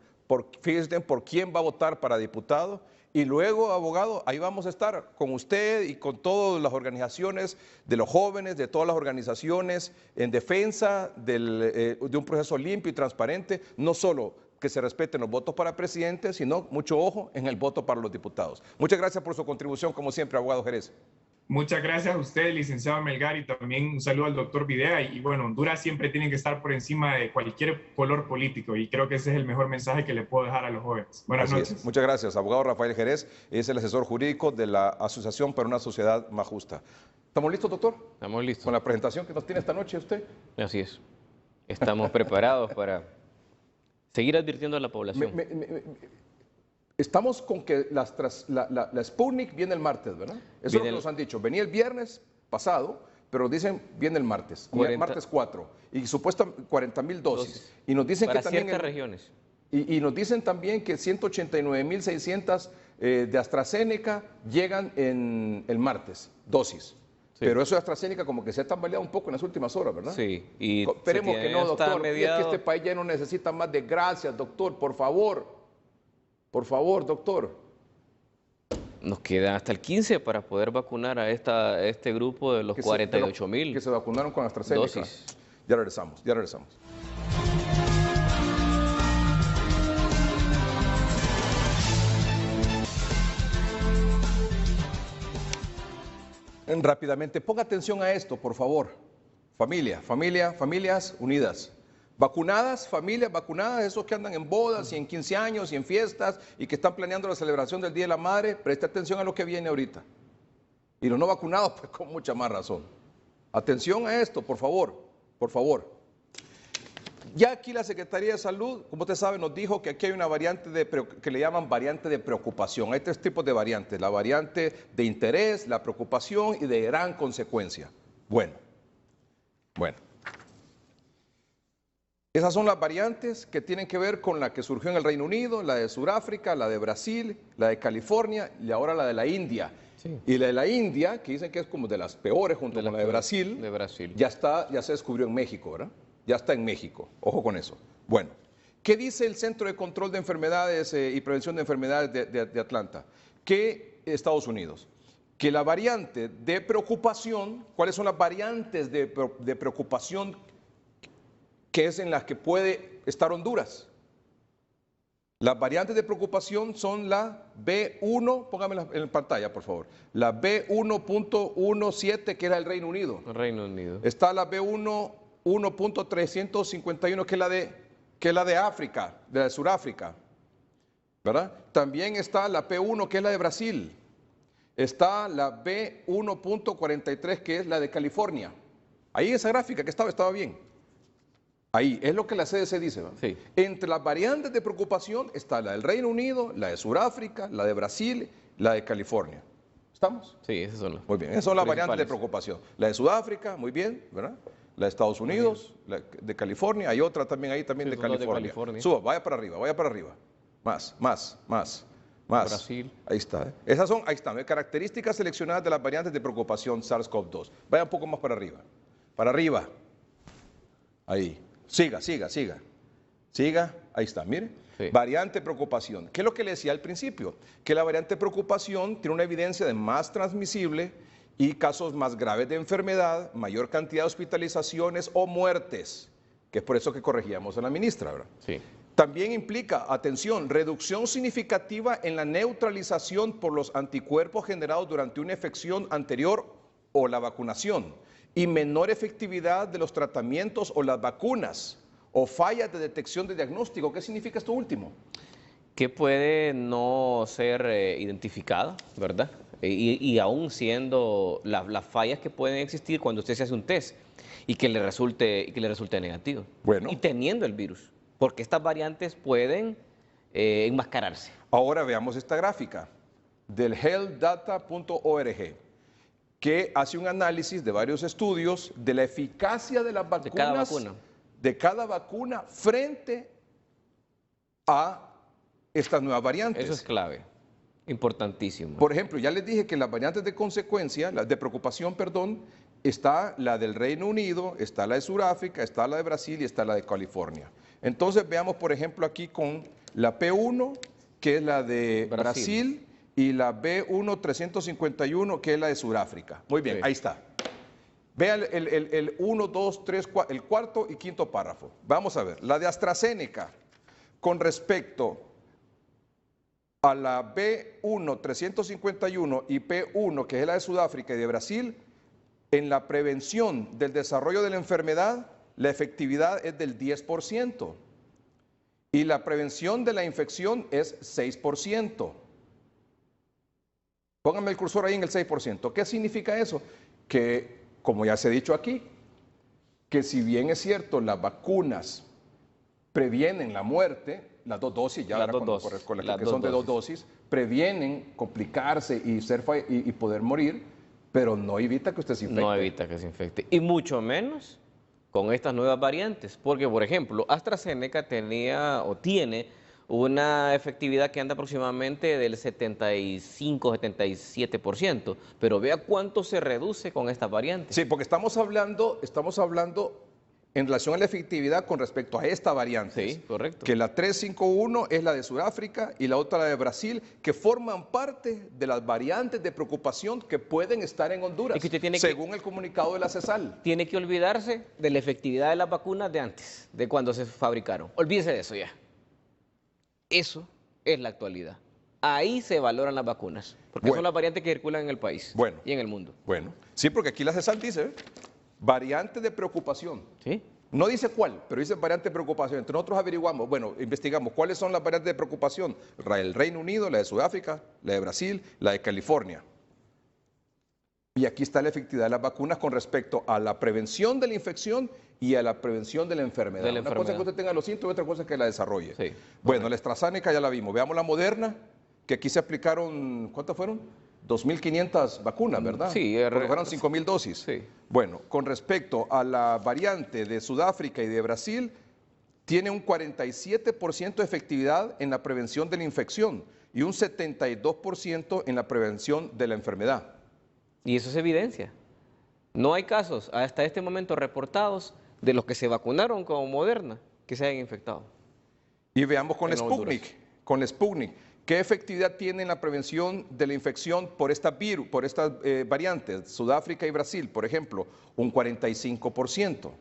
Fíjense por quién va a votar para diputado, y luego, abogado, ahí vamos a estar con usted y con todas las organizaciones de los jóvenes, de todas las organizaciones en defensa de un proceso limpio y transparente, no solo que se respeten los votos para presidente, sino mucho ojo en el voto para los diputados. Muchas gracias por su contribución, como siempre, abogado Jerez. Muchas gracias a usted, licenciado Melgar, y también un saludo al doctor Videa. Y bueno, Honduras siempre tiene que estar por encima de cualquier color político, y creo que ese es el mejor mensaje que le puedo dejar a los jóvenes. Buenas noches. Muchas gracias. Abogado Rafael Jerez es el asesor jurídico de la Asociación para una Sociedad Más Justa. ¿Estamos listos, doctor? Estamos listos. Con la presentación que nos tiene esta noche usted. Así es. Estamos preparados para seguir advirtiendo a la población. Estamos con que la Sputnik viene el martes, ¿verdad? Eso es lo que nos han dicho. Venía el viernes pasado, pero dicen viene el martes, martes 4, y supuestamente 40,000 dosis. Y nos dicen para que también ciertas regiones. Y nos dicen también que 189,600 de AstraZeneca llegan el martes, dosis. Sí. Pero eso de AstraZeneca como que se ha tambaleado un poco en las últimas horas, ¿verdad? Sí. Y esperemos que no, doctor. Es que este país ya no necesita más desgracias, doctor, por favor. Por favor, doctor. Nos quedan hasta el 15 para poder vacunar a este grupo de los 48,000. Que se vacunaron con AstraZeneca. Dosis. Ya regresamos, ya regresamos. Rápidamente, ponga atención a esto, por favor. Familias unidas. Vacunadas, familias vacunadas, esos que andan en bodas y en 15 años y en fiestas y que están planeando la celebración del Día de la Madre, preste atención a lo que viene ahorita. Y los no vacunados, pues con mucha más razón. Atención a esto, por favor, por favor. Ya aquí la Secretaría de Salud, como usted sabe, nos dijo que aquí hay una variante que le llaman variante de preocupación. Hay tres tipos de variantes: la variante de interés, la preocupación y de gran consecuencia. Bueno. Esas son las variantes que tienen que ver con la que surgió en el Reino Unido, la de Sudáfrica, la de Brasil, la de California y ahora la de la India. Sí. Y la de la India, que dicen que es como de las peores junto con la de Brasil, ya se descubrió en México, ¿verdad? Ya está en México, ojo con eso. Bueno, ¿qué dice el Centro de Control de Enfermedades y Prevención de Enfermedades de Atlanta? Que Estados Unidos, que la variante de preocupación, ¿cuáles son las variantes de preocupación que es en las que puede estar Honduras? Las variantes de preocupación son la B1, póngamela en pantalla, por favor. La B1.17, que era el Reino Unido. El Reino Unido. Está la B1.351, que es la de África, de la de Sudáfrica, ¿verdad? También está la P1, que es la de Brasil. Está la B1.43, que es la de California. Ahí esa gráfica que estaba bien. Ahí, es lo que la CDC dice, ¿no? Sí. Entre las variantes de preocupación está la del Reino Unido, la de Sudáfrica, la de Brasil, la de California. ¿Estamos? Sí, esas son las. Muy bien, esas son las variantes de preocupación. La de Sudáfrica, muy bien, ¿verdad? La de Estados Unidos, la de California, hay otra también ahí también de California. Suba, vaya para arriba, vaya para arriba. Más. Brasil. Ahí está. Esas son, ahí están, características seleccionadas de las variantes de preocupación SARS-CoV-2. Vaya un poco más para arriba. Para arriba. Ahí. Siga, ahí está, mire. Sí. Variante de preocupación. ¿Qué es lo que le decía al principio? Que la variante de preocupación tiene una evidencia de más transmisible y casos más graves de enfermedad, mayor cantidad de hospitalizaciones o muertes, que es por eso que corregíamos a la ministra, ¿verdad? Sí. También implica, atención, reducción significativa en la neutralización por los anticuerpos generados durante una infección anterior o la vacunación, y menor efectividad de los tratamientos o las vacunas, o fallas de detección de diagnóstico. ¿Qué significa esto último? Que puede no ser identificada, ¿verdad? Y aún siendo las fallas que pueden existir cuando usted se hace un test y que le resulte negativo. Bueno. Y teniendo el virus, porque estas variantes pueden enmascararse. Ahora veamos esta gráfica del healthdata.org, que hace un análisis de varios estudios de la eficacia de las vacunas, de cada vacuna frente a estas nuevas variantes. Eso es clave, importantísimo. Por ejemplo, ya les dije que las variantes de consecuencia, las de preocupación, perdón, está la del Reino Unido, está la de Sudáfrica, está la de Brasil y está la de California. Entonces veamos, por ejemplo, aquí con la P1, que es la de Brasil y la B1.351, que es la de Sudáfrica. Muy bien, sí. Ahí está. Vean el 1, 2, 3, 4, el cuarto y quinto párrafo. Vamos a ver, la de AstraZeneca, con respecto a la B1.351 y P1, que es la de Sudáfrica y de Brasil, en la prevención del desarrollo de la enfermedad, la efectividad es del 10%. Y la prevención de la infección es 6%. Pónganme el cursor ahí en el 6%. ¿Qué significa eso? Que, como ya se ha dicho aquí, que si bien es cierto, las vacunas previenen la muerte, las dos dosis, ya con las que son de 2 dosis, previenen complicarse y poder morir, pero no evita que usted se infecte. No evita que se infecte. Y mucho menos con estas nuevas variantes. Porque, por ejemplo, AstraZeneca tenía o tiene una efectividad que anda aproximadamente del 75-77%, pero vea cuánto se reduce con estas variantes. Sí, porque estamos hablando en relación a la efectividad con respecto a esta variante. Sí, correcto. Que la 351 es la de Sudáfrica y la otra la de Brasil, que forman parte de las variantes de preocupación que pueden estar en Honduras, según el comunicado de la CESAL. Tiene que olvidarse de la efectividad de las vacunas de antes, de cuando se fabricaron. Olvídese de eso ya. Eso es la actualidad. Ahí se valoran las vacunas, porque son las variantes que circulan en el país y en el mundo. Bueno, sí, porque aquí la CESAL dice, variante de preocupación. ¿Sí? No dice cuál, pero dice variante de preocupación. Entre nosotros averiguamos, investigamos cuáles son las variantes de preocupación. El Reino Unido, la de Sudáfrica, la de Brasil, la de California. Y aquí está la efectividad de las vacunas con respecto a la prevención de la infección y a la prevención de la enfermedad. Una cosa es que usted tenga los síntomas, otra cosa es que la desarrolle. Sí, bueno, la AstraZeneca ya la vimos. Veamos la Moderna, que aquí se aplicaron, ¿cuántas fueron? 2.500 vacunas, ¿verdad? Sí. Porque fueron 5.000 dosis. Sí. Bueno, con respecto a la variante de Sudáfrica y de Brasil, tiene un 47% de efectividad en la prevención de la infección y un 72% en la prevención de la enfermedad. Y eso es evidencia. No hay casos hasta este momento reportados de los que se vacunaron con Moderna que se hayan infectado. Y veamos con En Sputnik. Con Sputnik, ¿qué efectividad tiene en la prevención de la infección por estas variantes, Sudáfrica y Brasil, por ejemplo? Un 45%.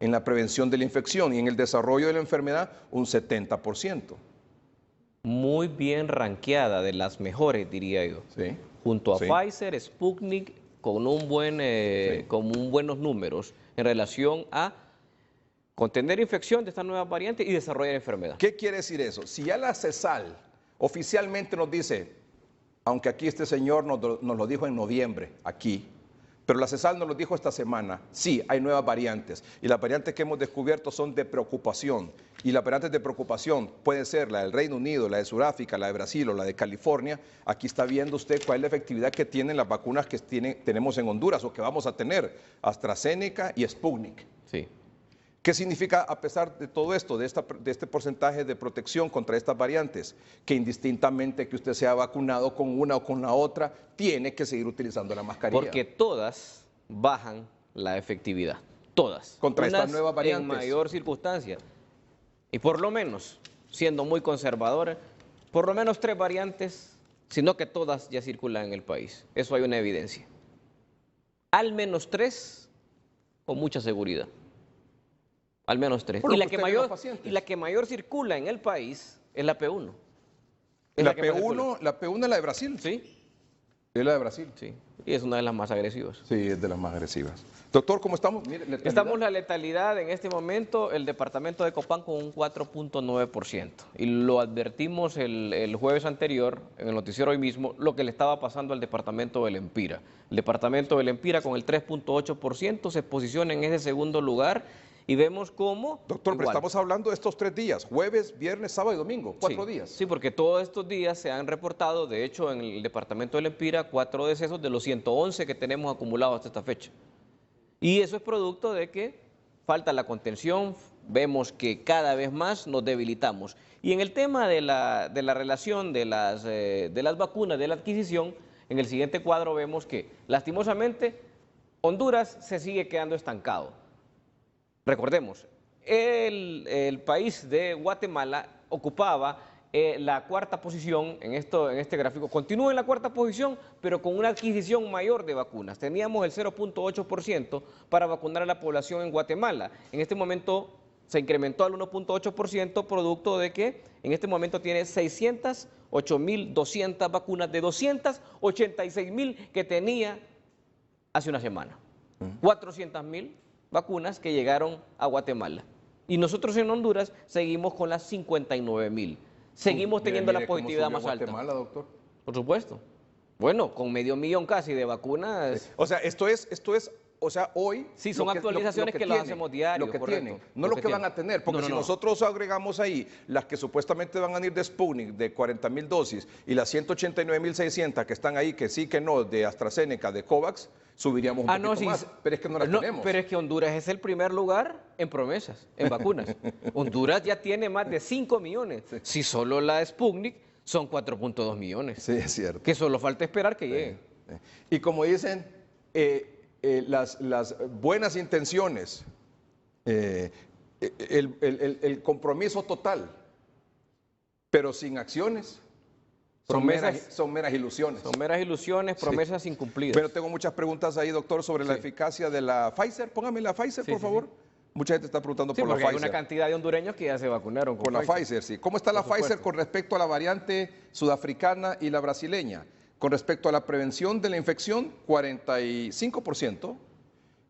En la prevención de la infección y en el desarrollo de la enfermedad, un 70%. Muy bien ranqueada, de las mejores, diría yo. Sí. Junto a Sí. Pfizer, Sputnik, con buenos números en relación a contener infección de esta nueva variante y desarrollar enfermedad. ¿Qué quiere decir eso? Si ya la CESAL oficialmente nos dice, aunque aquí este señor nos lo dijo en noviembre, aquí, pero la CESAL nos lo dijo esta semana, sí, hay nuevas variantes, y las variantes que hemos descubierto son de preocupación, y las variantes de preocupación pueden ser la del Reino Unido, la de Sudáfrica, la de Brasil o la de California. Aquí está viendo usted cuál es la efectividad que tienen las vacunas que tenemos en Honduras o que vamos a tener, AstraZeneca y Sputnik. Sí. ¿Qué significa, a pesar de todo esto, de este porcentaje de protección contra estas variantes? Que indistintamente que usted sea vacunado con una o con la otra, tiene que seguir utilizando la mascarilla. Porque todas bajan la efectividad, todas. Contra estas Unas nuevas variantes. en mayor circunstancia. Y por lo menos, siendo muy conservadora, por lo menos 3 variantes, sino que todas ya circulan en el país. Eso hay una evidencia. Al menos 3 con mucha seguridad. Al menos 3. Bueno, Y la pues que mayor circula en el país es la P1. La P1 es la de Brasil. Sí. Es la de Brasil. Sí. Y es una de las más agresivas. Sí, es de las más agresivas. Doctor, ¿cómo estamos? Mire, Estamos la letalidad en este momento, el departamento de Copán con un 4.9%. Y lo advertimos el jueves anterior, en el noticiero hoy mismo, lo que le estaba pasando al departamento del Empira. El departamento del Empira con el 3.8% se posiciona en ese segundo lugar. Y vemos cómo... Doctor, pero estamos hablando de estos 3 días, jueves, viernes, sábado y domingo, 4 días. Sí, porque todos estos días se han reportado, de hecho, en el departamento del Empira, 4 decesos de los 111 que tenemos acumulados hasta esta fecha. Y eso es producto de que falta la contención, vemos que cada vez más nos debilitamos. Y en el tema de la relación de las vacunas, de la adquisición, en el siguiente cuadro vemos que, lastimosamente, Honduras se sigue quedando estancado. Recordemos, el país de Guatemala ocupaba la 4ª posición en este gráfico. Continúa en la 4ª posición, pero con una adquisición mayor de vacunas. Teníamos el 0.8% para vacunar a la población en Guatemala. En este momento se incrementó al 1.8%, producto de que en este momento tiene 608.200 vacunas de 286.000 que tenía hace una semana. 400.000 vacunas que llegaron a Guatemala. Y nosotros en Honduras seguimos con las 59.000. Seguimos teniendo la positividad más alta. Guatemala, doctor. Por supuesto. Bueno, con 500.000 casi de vacunas. O sea, esto es, o sea, hoy... Sí, son actualizaciones que las hacemos diario. Lo que correcto. tienen, no lo que van a tener, porque si nosotros agregamos ahí las que supuestamente van a ir de Sputnik, de 40.000 dosis, y las 189.600 que están ahí, que sí, que no, de AstraZeneca, de COVAX, subiríamos un poquito más, pero es que no las tenemos. Pero es que Honduras es el primer lugar en promesas, en vacunas. Honduras ya tiene más de 5 millones. Sí. Si solo la Sputnik son 4.2 millones. Sí, es cierto. Que solo falta esperar que lleguen. Y como dicen, las buenas intenciones, el compromiso total, pero sin acciones, son meras ilusiones. Son meras ilusiones, promesas incumplidas. Pero tengo muchas preguntas ahí, doctor, sobre la eficacia de la Pfizer. Póngame la Pfizer, por favor. Mucha gente está preguntando por la Pfizer. Hay una cantidad de hondureños que ya se vacunaron con la Pfizer, sí. ¿Cómo está la Pfizer con respecto a la variante sudafricana y la brasileña? Con respecto a la prevención de la infección, 45%.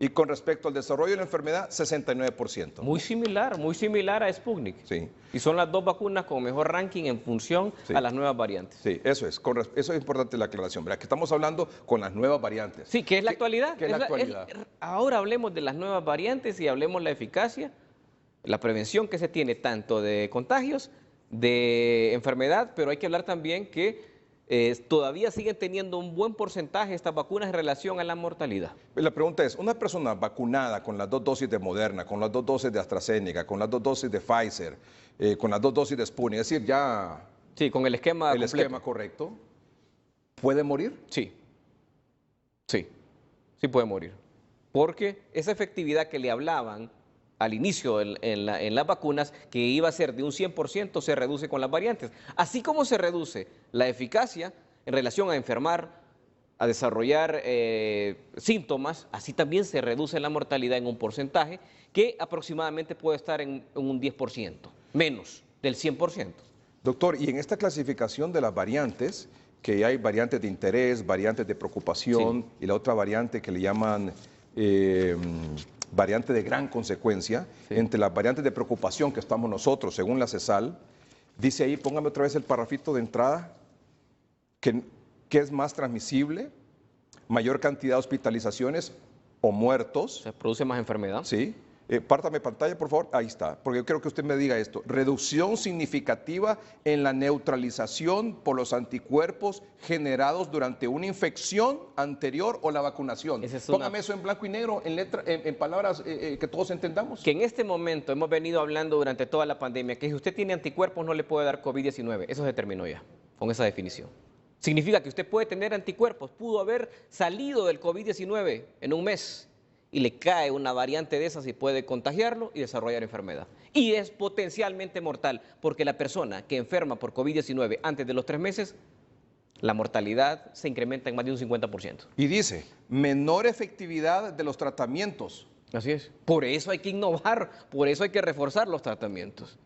Y con respecto al desarrollo de la enfermedad, 69%. Muy similar a Sputnik. Sí. Y son las dos vacunas con mejor ranking en función a las nuevas variantes. Sí, eso es. Eso es importante la aclaración, ¿verdad? Que estamos hablando con las nuevas variantes. Sí, que es la actualidad. ¿Qué es la actualidad? Ahora hablemos de las nuevas variantes y hablemos la eficacia, la prevención que se tiene tanto de contagios, de enfermedad, pero hay que hablar también que todavía siguen teniendo un buen porcentaje estas vacunas en relación a la mortalidad. La pregunta es, una persona vacunada con las 2 dosis de Moderna, con las 2 dosis de AstraZeneca, con las 2 dosis de Pfizer, con las 2 dosis de Sputnik, es decir, ya... Sí, con el esquema el esquema correcto, ¿puede morir? Sí puede morir. Porque esa efectividad que le hablaban al inicio en las vacunas, que iba a ser de un 100%, se reduce con las variantes. Así como se reduce la eficacia en relación a enfermar, a desarrollar síntomas, así también se reduce la mortalidad en un porcentaje que aproximadamente puede estar en un 10%, menos del 100%. Doctor, y en esta clasificación de las variantes, que hay variantes de interés, variantes de preocupación, y la otra variante que le llaman... variante de gran consecuencia, entre las variantes de preocupación que estamos nosotros, según la CESAL, dice ahí, póngame otra vez el parrafito de entrada, que es más transmisible, mayor cantidad de hospitalizaciones o muertos. Se produce más enfermedad. Sí. Pártame pantalla, por favor. Ahí está, porque yo quiero que usted me diga esto. Reducción significativa en la neutralización por los anticuerpos generados durante una infección anterior o la vacunación. Póngame eso en blanco y negro, en palabras que todos entendamos. Que en este momento hemos venido hablando durante toda la pandemia, que si usted tiene anticuerpos no le puede dar COVID-19. Eso se terminó ya, con esa definición. Significa que usted puede tener anticuerpos, pudo haber salido del COVID-19 en un mes, y le cae una variante de esas y puede contagiarlo y desarrollar enfermedad. Y es potencialmente mortal, porque la persona que enferma por COVID-19 antes de los 3 meses, la mortalidad se incrementa en más de un 50%. Y dice, menor efectividad de los tratamientos. Así es. Por eso hay que innovar, por eso hay que reforzar los tratamientos.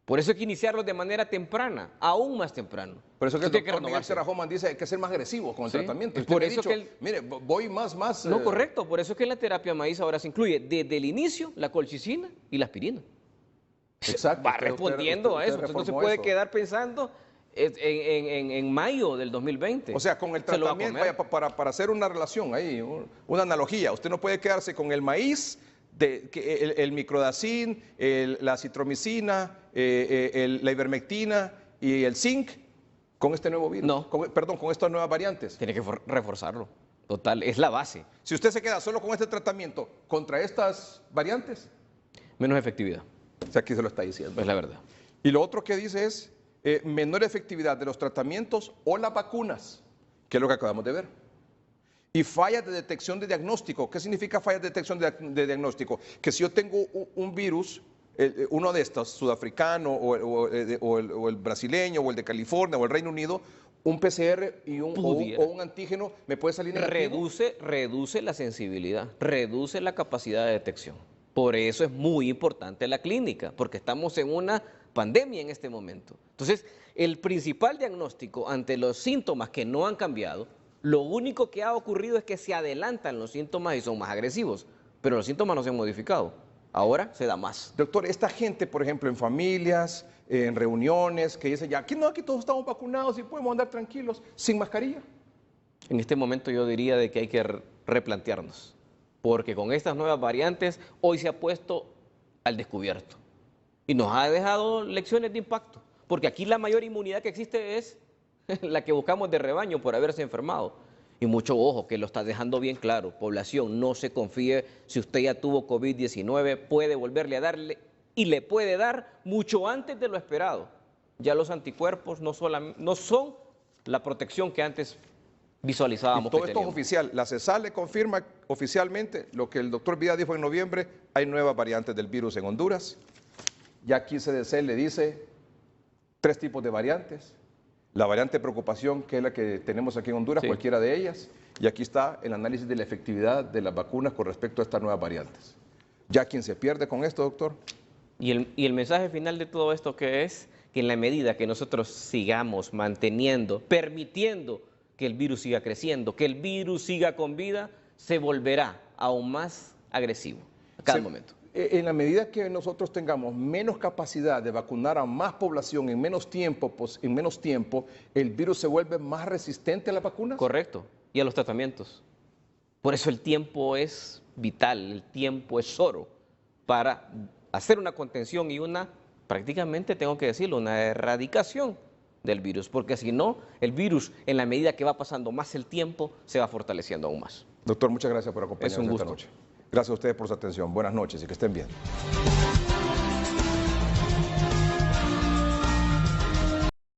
Por eso hay que iniciarlos de manera temprana, aún más temprano. Por eso que el doctor Miguel Serrajoman dice que hay que ser más agresivo con el tratamiento. Por eso que mire, voy más... No, correcto. Por eso es que en la terapia maíz ahora se incluye desde el inicio la colchicina y la aspirina. Exacto. Va respondiendo a eso. Entonces no se puede quedar pensando en mayo del 2020. O sea, con el tratamiento, para hacer una relación ahí, una analogía, usted no puede quedarse con el maíz, el microdacin, la citromicina, la ivermectina y el zinc con este nuevo virus. No. Con estas nuevas variantes. Tiene que reforzarlo. Total, es la base. Si usted se queda solo con este tratamiento contra estas variantes, menos efectividad. O sea, aquí se lo está diciendo. Es la verdad. Y lo otro que dice es menor efectividad de los tratamientos o las vacunas, que es lo que acabamos de ver. Y fallas de detección de diagnóstico. ¿Qué significa fallas de detección de diagnóstico? Que si yo tengo un virus, uno de estos, sudafricano o el brasileño o el de California o el Reino Unido, un PCR y un antígeno me puede salir negativo. Reduce la sensibilidad, reduce la capacidad de detección. Por eso es muy importante la clínica, porque estamos en una pandemia en este momento. Entonces, el principal diagnóstico ante los síntomas que no han cambiado, lo único que ha ocurrido es que se adelantan los síntomas y son más agresivos, pero los síntomas no se han modificado. Ahora se da más. Doctor, esta gente, por ejemplo, en familias, en reuniones, que dice ya, aquí todos estamos vacunados y podemos andar tranquilos, sin mascarilla. En este momento yo diría de que hay que replantearnos, porque con estas nuevas variantes hoy se ha puesto al descubierto y nos ha dejado lecciones de impacto, porque aquí la mayor inmunidad que existe es la que buscamos de rebaño por haberse enfermado. Y mucho ojo, que lo está dejando bien claro. Población, no se confíe. Si usted ya tuvo COVID-19, puede volverle a darle y le puede dar mucho antes de lo esperado. Ya los anticuerpos no son la protección que antes visualizábamos. Y todo esto es oficial. La CESAL le confirma oficialmente lo que el doctor Vida dijo en noviembre. Hay nuevas variantes del virus en Honduras. Ya aquí CDC le dice 3 tipos de variantes. La variante de preocupación, que es la que tenemos aquí en Honduras, cualquiera de ellas. Y aquí está el análisis de la efectividad de las vacunas con respecto a estas nuevas variantes. ¿Ya quién se pierde con esto, doctor? Y el mensaje final de todo esto que es que en la medida que nosotros sigamos manteniendo, permitiendo que el virus siga creciendo, que el virus siga con vida, se volverá aún más agresivo a cada momento. En la medida que nosotros tengamos menos capacidad de vacunar a más población en menos tiempo, el virus se vuelve más resistente a las vacunas. Correcto, y a los tratamientos. Por eso el tiempo es vital, el tiempo es oro para hacer una contención y prácticamente tengo que decirlo, una erradicación del virus, porque si no, el virus, en la medida que va pasando más el tiempo, se va fortaleciendo aún más. Doctor, muchas gracias por acompañarnos esta noche. Gracias a ustedes por su atención. Buenas noches y que estén bien.